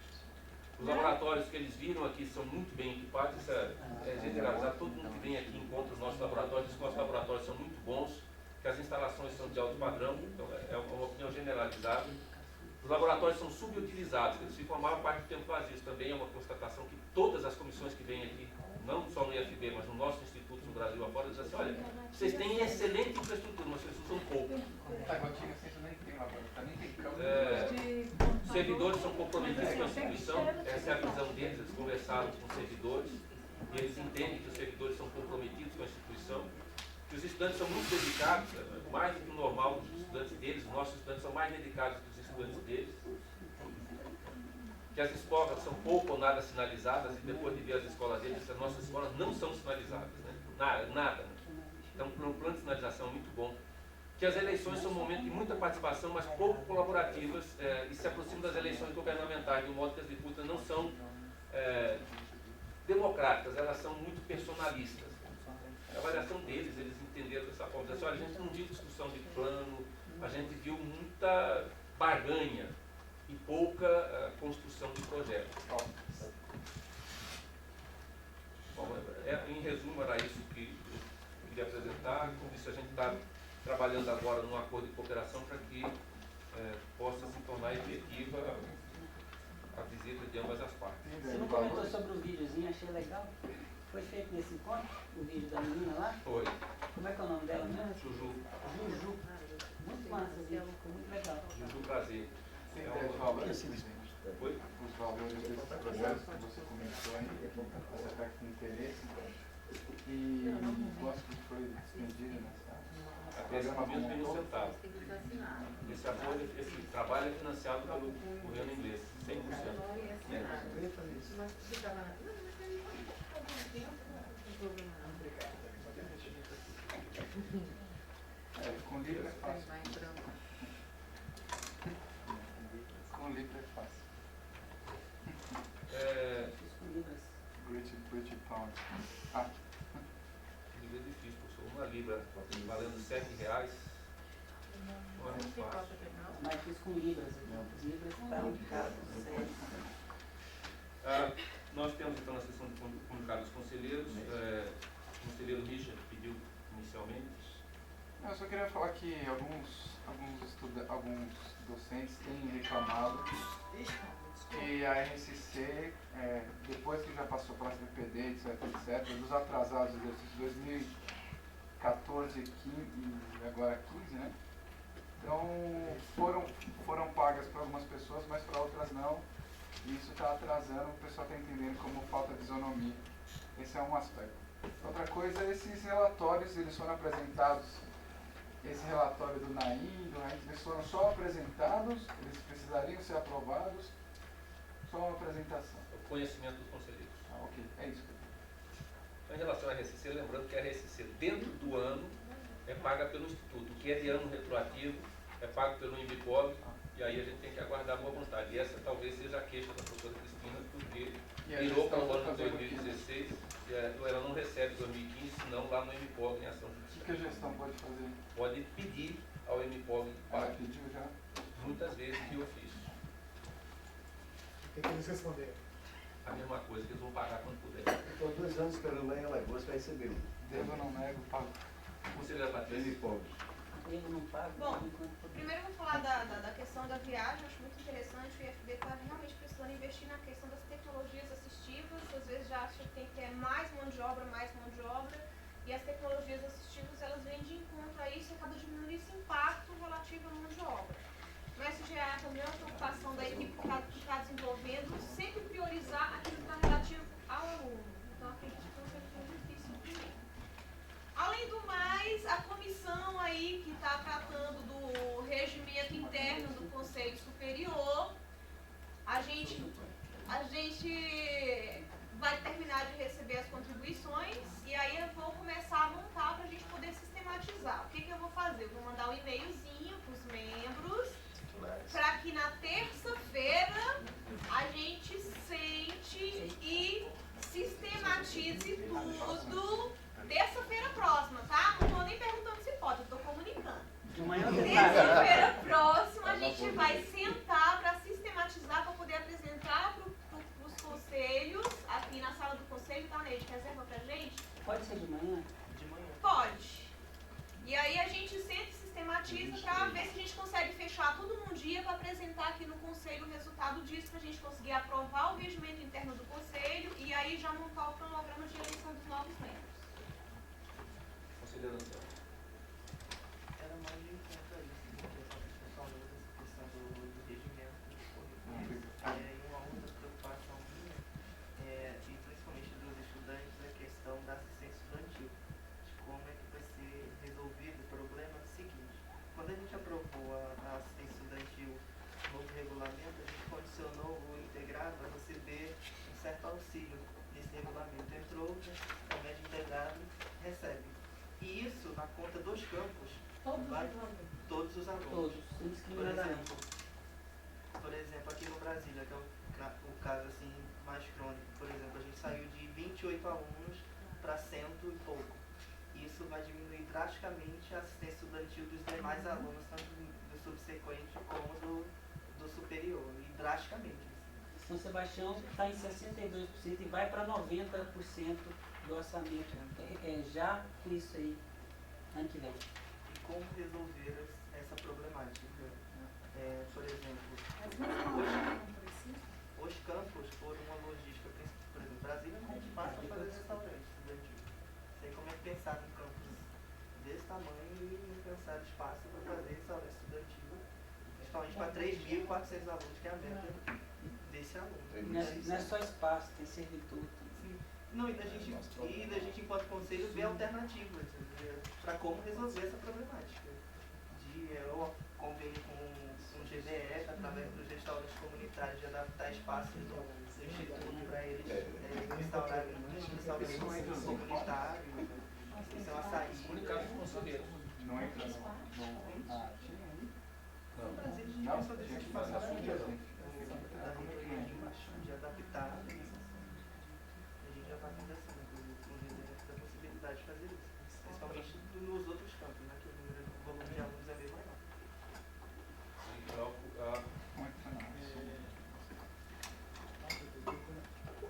Os laboratórios que eles viram aqui são muito bem equipados. Isso é generalizado. Todo mundo que vem aqui encontra os nossos laboratórios. Os nossos laboratórios são muito bons, que as instalações são de alto padrão. Então é uma opinião generalizada. Os laboratórios são subutilizados, eles ficam a maior parte do tempo vazios. Também é uma constatação que todas as comissões que vêm aqui, não só no IFB, mas no nosso instituto no Brasil afora, dizem assim, olha, vocês têm excelente infraestrutura, mas vocês usam pouco. Taguatinga Centro nem tem laboratório, nem tem campo. Os servidores são comprometidos com a instituição, essa é a visão deles, eles conversaram com os servidores, e eles entendem que os servidores são comprometidos com a instituição, que os estudantes são muito dedicados, mais do que o normal dos estudantes deles, os nossos estudantes são mais dedicados que os estudantes deles, que as escolas são pouco ou nada sinalizadas, e depois de ver as escolas deles, as nossas escolas não são sinalizadas, né? Nada. Então, o plano de sinalização é muito bom. Que as eleições são um momento de muita participação, mas pouco colaborativas, e se aproximam das eleições governamentais, de um modo que as disputas não são democráticas, elas são muito personalistas. A avaliação deles, eles entenderam dessa forma. Assim, olha, a gente não viu discussão de plano, a gente viu muita barganha e pouca construção de projetos. Bom, em resumo, era isso que eu queria apresentar. Como disse, a gente está trabalhando agora num acordo de cooperação para que possa se tornar efetiva a visita de ambas as partes. Você não comentou sobre o videozinho, achei legal. Foi feito nesse encontro, o vídeo da menina lá. Foi. Como é que é o nome dela mesmo? Juju. Juju. Muito massa, ficou muito legal. Juju Prazer. Tem ideia de valores? Foi? Os valores desses projetos que você comentou aí, você está com interesse e gosto que foi extendido nessa. Até esse momento tem um centavo. Esse apoio, esse trabalho é financiado pelo governo inglês, 100%. Com livro é fácil. Com livro é fácil. British Pound. Livro é difícil, professor. Uma libra valendo R$7. Não é muito fácil. Mas fiz com libras. Os libras estavam caros, sério. Nós temos então na sessão de comunicado dos conselheiros. O conselheiro Richard pediu inicialmente. Eu só queria falar que alguns docentes têm reclamado que a RSC, depois que já passou para a CPD, etc., dos atrasados de 2014 e agora 15, né? Então, foram pagas para algumas pessoas, mas para outras não. E isso está atrasando, o pessoal está entendendo como falta de isonomia. Esse é um aspecto. Outra coisa, esses relatórios, eles foram apresentados, esse relatório do Naim, eles foram só apresentados, eles precisariam ser aprovados, só uma apresentação. O conhecimento dos conselheiros. Ok, é isso. Em relação à RSC, lembrando que a RSC dentro do ano é paga pelo Instituto. O que é de ano retroativo é pago pelo INBPOG, e aí a gente tem que aguardar a boa vontade. E essa talvez seja a queixa da professora Cristina, porque virou para o ano de 2016 e ela não recebe 2015, senão lá no INBPOG em ação judicial. O que a gestão pode fazer? Pode pedir ao INBPOG que Ela pague. pediu já? Muitas vezes de ofício. O que eles responderam? A mesma coisa, que eles vão pagar quando puder. Estou 2 anos esperando lá em Alagoas para receber. Devo ou não nego, pago. Conselheira Patrícia. Eu não pago. Bom, primeiro eu vou falar da questão da viagem, acho muito interessante, o IFB está realmente precisando investir na questão das tecnologias assistivas, às vezes já acha que tem que ter mais mão de obra, e as tecnologias assistivas elas vêm de encontro a isso e acaba diminuindo esse impacto relativo à mão de obra. e do mais, a comissão aí que está tratando do regimento interno do Conselho Superior, a gente vai terminar de receber as contribuições e aí eu vou começar a montar para a gente poder sistematizar. O que eu vou fazer? Eu vou mandar um e-mailzinho para os membros para que na terça-feira a gente sente e sistematize tudo. Terça-feira próxima, tá? Não estou nem perguntando se pode, eu estou comunicando. De manhã Terça-feira próxima a gente vai sentar para sistematizar, para poder apresentar para os conselhos, aqui na sala do conselho, tá, Neide? Reserva pra gente? Pode ser de manhã? De manhã. Pode. E aí a gente sempre sistematiza para ver se a gente consegue fechar tudo num dia para apresentar aqui no conselho o resultado disso, para a gente conseguir aprovar o regimento interno do conselho e aí já montar o cronograma de eleição dos novos membros. Conselheiro Antônio. Era mais de encontro a isso, porque eu estava falando dessa questão do regimento disponível. E uma outra preocupação minha, e principalmente dos estudantes, é a questão da assistência estudantil. De como é que vai ser resolvido o problema seguinte. Quando a gente aprovou a assistência estudantil no novo regulamento, a gente condicionou o integrado a receber um certo auxílio nesse regulamento. Entrou, o médio integrado recebe. E isso, na conta dos campos, todos os alunos. Todos, indiscriminadamente. Por exemplo, aqui no Brasília, que é o caso assim, mais crônico, por exemplo, a gente saiu de 28 alunos para 100 e pouco. Isso vai diminuir drasticamente a assistência estudantil dos demais alunos, tanto do subsequente como do superior, e drasticamente. São Sebastião está em 62% e vai para 90% do orçamento. Já com isso aí, ano que vem. E como resolver essa problemática? Por exemplo, os campos foram uma logística, por exemplo, Brasília não tem espaço para fazer restaurante estudantil. Sei como é que pensar em campos desse tamanho e não pensar espaço para fazer restaurante estudantil, principalmente para 3.400 alunos, que é a meta desse aluno. Não é só espaço, tem servidor. Sim. Não, e da gente, enquanto conselho, ver alternativas para como resolver essa problemática. Ou convênio com o GDF, através dos restaurantes comunitários, de adaptar espaços do Instituto para eles restaurarem restaurantes comunitários. Isso é uma saída. Comunicado com os conselheiros. Não entra no No Brasil, a gente começou a deixar de passar por de adaptar. A gente já está conversando com o GDF da possibilidade de fazer isso. Principalmente nos outros campos, né? Que o volume de alunos é bem maior.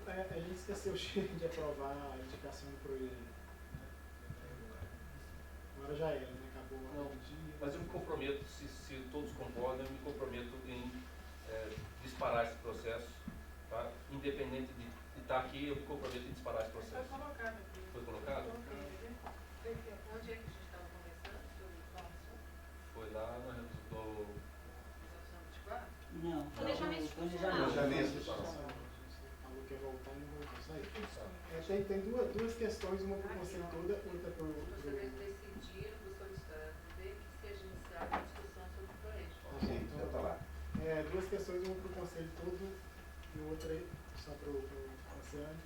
A gente esqueceu de aprovar a indicação do projeto. Agora já era, né? Acabou o dia. Mas eu me comprometo, se todos concordam, eu me comprometo em disparar esse processo, tá? Independente de estar aqui, eu me comprometo em disparar esse processo. Foi colocado aqui. Foi colocado? Onde é que a gente estava conversando sobre qual assunto? Foi lá no Resolução 24? Não, Planejamento Planejamento. Falou que ia voltar e não voltou. Isso aí. Tem duas questões, uma para o conselho toda, outra para o. Vocês decidiram que seja iniciada a discussão sobre o projeto. Sim, já está lá. Duas questões, uma para o conselho todo e outra só para o Luciano.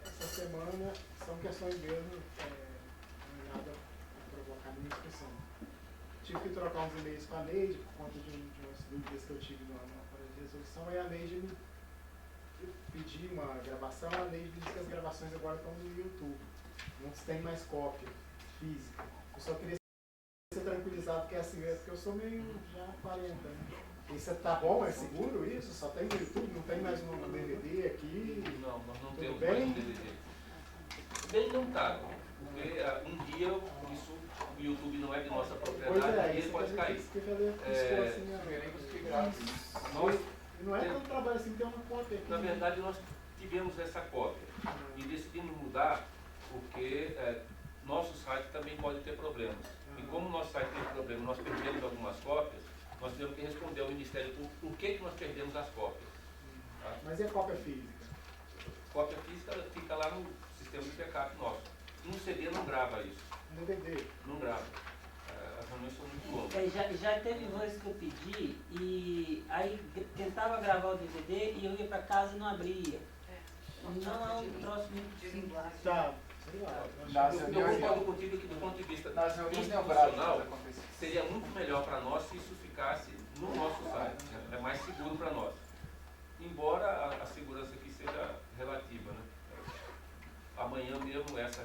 Essa semana são questões mesmo, não é nada a provocar nenhuma discussão. Tive que trocar uns e-mails com a Neide por conta de umas dúvidas que eu tive na resolução, e a Neide eu pedi uma gravação, a Neide disse que as gravações agora estão no YouTube, não tem mais cópia física. Eu só queria ser tranquilizado, porque é assim mesmo, porque eu sou meio já 40, né? Isso tá bom, é seguro isso? Só tem no YouTube, não tem mais um DVD aqui? Não, nós não Tudo temos bem? mais um DVD. Bem limitado, porque um dia isso, o YouTube não é de nossa propriedade e ele pode cair. Não é todo trabalho assim, tem uma cópia aqui. Na verdade, nós tivemos essa cópia e decidimos mudar porque nosso site também pode ter problemas. E como o nosso site tem problema, nós perdemos algumas cópias, nós temos que responder ao Ministério Público por que nós perdemos as cópias. Tá? Mas e a cópia física? Cópia física fica lá no sistema de backup nosso. Um CD não grava isso. um DVD. Não grava. As reuniões são muito longas. Já teve vezes que eu pedi e aí tentava gravar o DVD e eu ia pra casa e não abria. Não é um troço muito simples. Tá, sei lá. Nas Eu reuniões, concordo contigo que do ponto de vista nas reuniões institucional, neurálgicas seria muito melhor para nós se isso ficasse no nosso site. É mais seguro para nós. Embora a segurança aqui seja relativa, né? Amanhã mesmo essa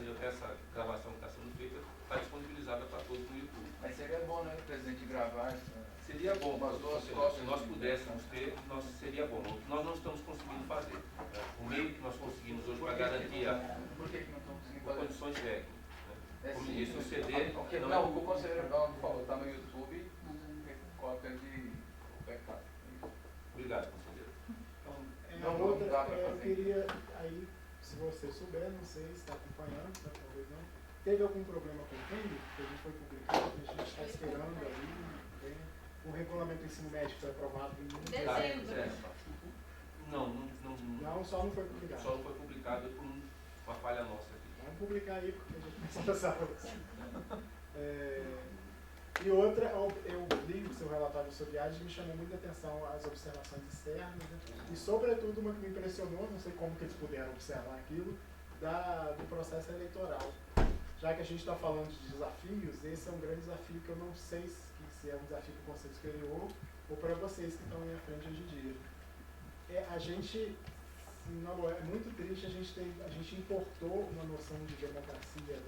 gravação que está sendo feita está disponibilizada para todos no YouTube. Mas seria bom, né, presidente, gravar essa... Seria bom, mas duas se cópias nós de- pudéssemos ter, seria bom. Nós não estamos conseguindo fazer. O meio que nós conseguimos hoje para garantir Por que não estão conseguindo as fazer? condições técnicas. É Como sim, disse, o CD ok, não não, é o conselheiro Brown falou, está no YouTube, tem cópia de backup. Obrigado, conselheiro. Não, A outra, não dá pra eu fazer. queria, aí, se você souber, não sei se está acompanhando, tá, talvez não. Teve algum problema com o Kennedy, que a gente foi publicado, a gente está esperando ali, né? O regulamento do ensino médio foi aprovado em Dezembro. Não, só não foi publicado. Só não foi publicado por uma falha nossa aqui. Vamos publicar aí, porque a gente precisa passar por isso. E outra, eu li o seu relatório sobre IAD e me chamou muita atenção as observações externas, né? E sobretudo uma que me impressionou, não sei como que eles puderam observar aquilo, do processo eleitoral. Já que a gente está falando de desafios, esse é um grande desafio que eu não sei se é um desafio para o Conselho Superior ou para vocês que estão aí à frente hoje em dia. A gente, não, é muito triste, a gente importou uma noção de democracia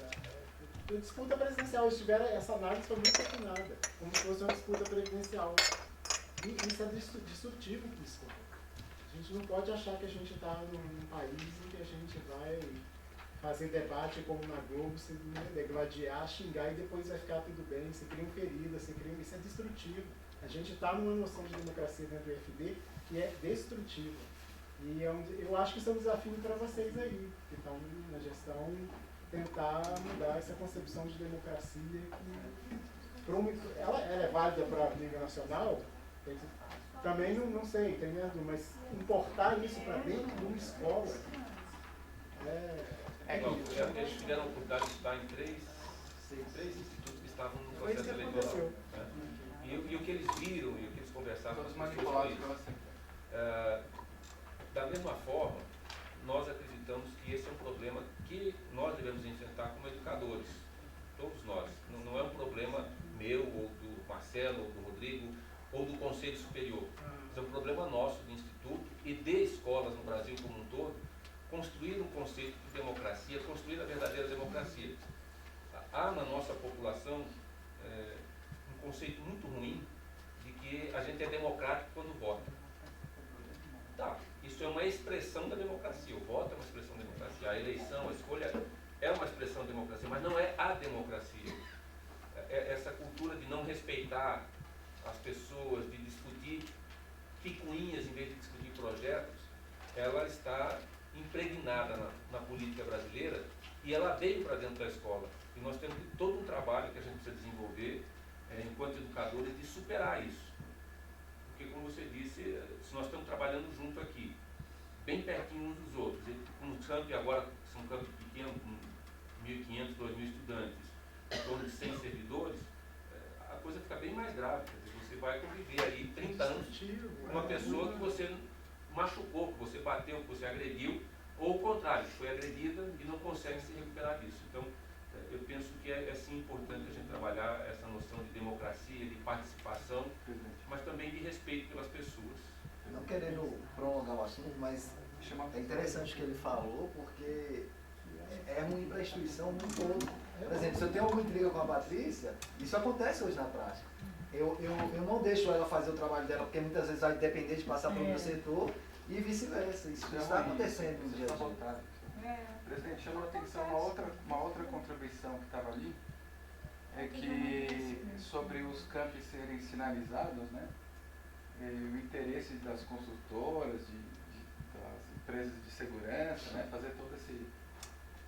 da disputa presidencial. Essa análise foi muito afinada, como se fosse uma disputa presidencial. E isso é destrutivo para a escola. A gente não pode achar que a gente está num país em que a gente vai fazer debate como na Globo, se degladiar, xingar e depois vai ficar tudo bem, se criam feridas, isso é destrutivo. A gente está numa noção de democracia dentro do IFB que é destrutiva. E eu acho que isso é um desafio para vocês aí, que estão na gestão, tentar mudar essa concepção de democracia que ela é válida para a nível nacional, também não sei, entendendo? Mas importar isso para dentro de uma escola Eles tiveram a oportunidade de estar em três institutos que estavam no Foi isso processo que eleitoral. aconteceu. Né? E o que eles viram e o que eles conversaram Todos com as manipulados pessoas pela foi isso. Da mesma forma, nós acreditamos que esse é um problema que nós devemos enfrentar como educadores. Todos nós. Não é um problema meu, ou do Marcelo, ou do Rodrigo, ou do Conselho Superior. Mas é um problema nosso, do Instituto e de escolas no Brasil como um todo, construir um conceito de democracia, construir a verdadeira democracia. Há na nossa população um conceito muito ruim de que a gente é democrático quando vota. Tá, isso é uma expressão da democracia. O voto é uma expressão da democracia. A eleição, a escolha é uma expressão da democracia, mas não é a democracia. Essa cultura de não respeitar as pessoas, de discutir picuinhas em vez de discutir projetos, ela está impregnada na política brasileira e ela veio para dentro da escola. E nós temos todo um trabalho que a gente precisa desenvolver enquanto educadores de superar isso. Porque, como você disse, se nós estamos trabalhando junto aqui, bem pertinho uns dos outros, e um camp agora, são um camp pequeno, com 1.500, 2.000 estudantes, em torno de 100 servidores, a coisa fica bem mais grave. Quer dizer, você vai conviver aí 30 anos com uma pessoa que você machucou, que você bateu, que você agrediu, ou o contrário, que foi agredida e não consegue se recuperar disso. Então, eu penso que é sim importante a gente trabalhar essa noção de democracia, de participação, mas também de respeito pelas pessoas. Não querendo prolongar o assunto, mas é interessante o que ele falou, porque é ruim para a instituição no todo. Por exemplo, se eu tenho alguma intriga com a Patrícia, isso acontece hoje na prática. Eu não deixo ela fazer o trabalho dela, porque muitas vezes vai depender de passar para o meu setor e vice-versa. Isso está acontecendo no dia a dia. Presidente, chamou a atenção uma outra contribuição que estava ali, é que sobre os campi serem sinalizados, né, o interesse das construtoras, das empresas de segurança, né, fazer todo esse...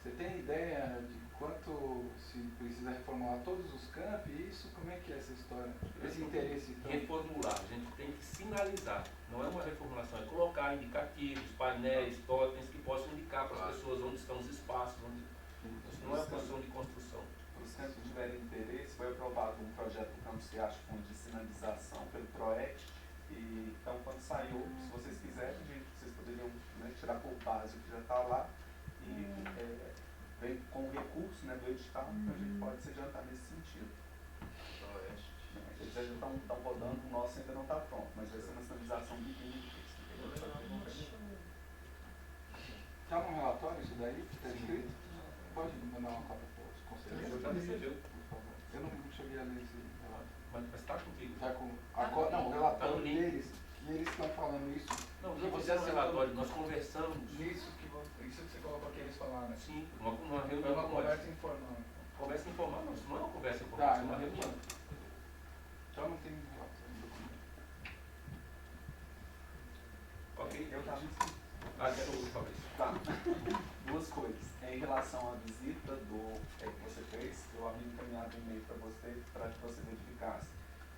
Você tem ideia de quanto se precisa reformular todos os campi? Isso, como é que é essa história? Esse interesse? Então... Reformular, a gente tem que sinalizar, não é uma reformulação, é colocar indicativos, painéis, totens que possam indicar para as pessoas onde estão os espaços, isso não é uma questão de construção. Para os campos tiverem interesse, foi aprovado um projeto do Campus Riacho Fundo de sinalização pelo PROEC, e então quando saiu, se vocês quiserem, gente, vocês poderiam, né, tirar por base o que já está lá e vem com o recurso, né, do edital, então a gente pode se adiantar nesse sentido. Eles já estão rodando, o nosso ainda não está pronto, mas vai ser uma sinalização bilíngue. Está no relatório isso daí que está escrito? Pode mandar uma cópia para os conselheiros? Eu já recebeu. Por favor. Eu não cheguei a ler esse relatório. Mas está comigo. Tá com Tá no não, o link. relatório Tá no link. deles, que eles estão falando isso. Não, que não você fizeram assinou relatório, nós conversamos. nisso isso que você colocou que eles falaram. Sim, uma Foi reunião uma como essa. conversa informal. Conversa informal, não, isso não é uma conversa Tá, informal, isso é uma reunião. Então não tem relatório no documento. Ok, Eu estava quero ouvir, Fabrício. Tá. Duas coisas. Em relação à visita que você fez, eu havia encaminhado um e-mail para você que você verificasse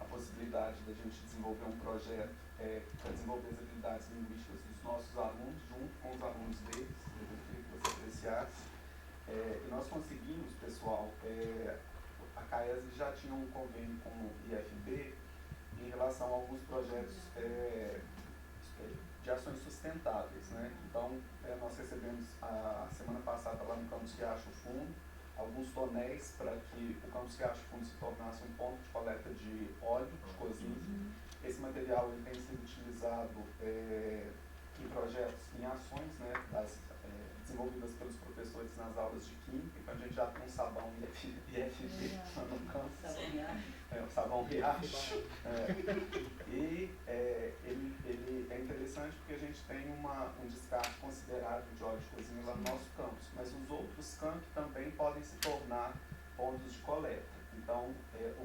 a possibilidade da gente desenvolver um projeto para desenvolver as habilidades linguísticas dos nossos alunos, junto com os alunos deles. Eu queria que você apreciasse. E nós conseguimos, pessoal, a CAES já tinha um convênio com o IFB em relação a alguns projetos de ações sustentáveis, né? Então, nós recebemos a semana passada lá no Campus Riacho Fundo alguns tonéis para que o Campus Riacho Fundo se tornasse um ponto de coleta de óleo de cozinha. Esse material ele tem sido utilizado em projetos, em ações, né, desenvolvidas pelos professores nas aulas de química. Então a gente já tem um sabão IFB no campus. O sabão Riacho. E ele é interessante porque a gente tem um descarte considerável de óleo de cozinha lá no nosso campus, mas os outros campos também podem se tornar pontos de coleta. Então,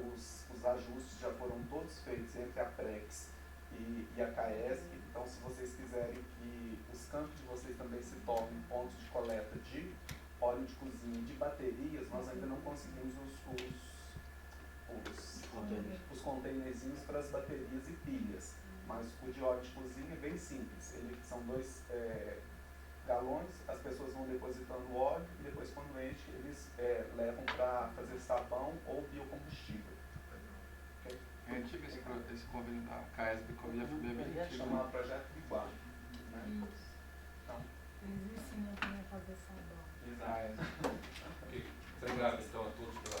os ajustes já foram todos feitos entre a Prex e a CAESC. Então, se vocês quiserem que os campos de vocês também se tornem pontos de coleta de óleo de cozinha e de baterias, nós ainda não conseguimos os containerzinhos para as baterias e pilhas. Mas o de óleo de cozinha é bem simples. São 2 galões, as pessoas vão depositando o óleo e depois, quando enche, eles levam para fazer sabão ou biocombustível. Okay? É antigo esse convênio da CAESB com o IFB, é bem antigo. Chama Projeto Biguá. Né? Então, Eles ensinam também a fazer sabão. exato. Ok, obrigado então a todos pela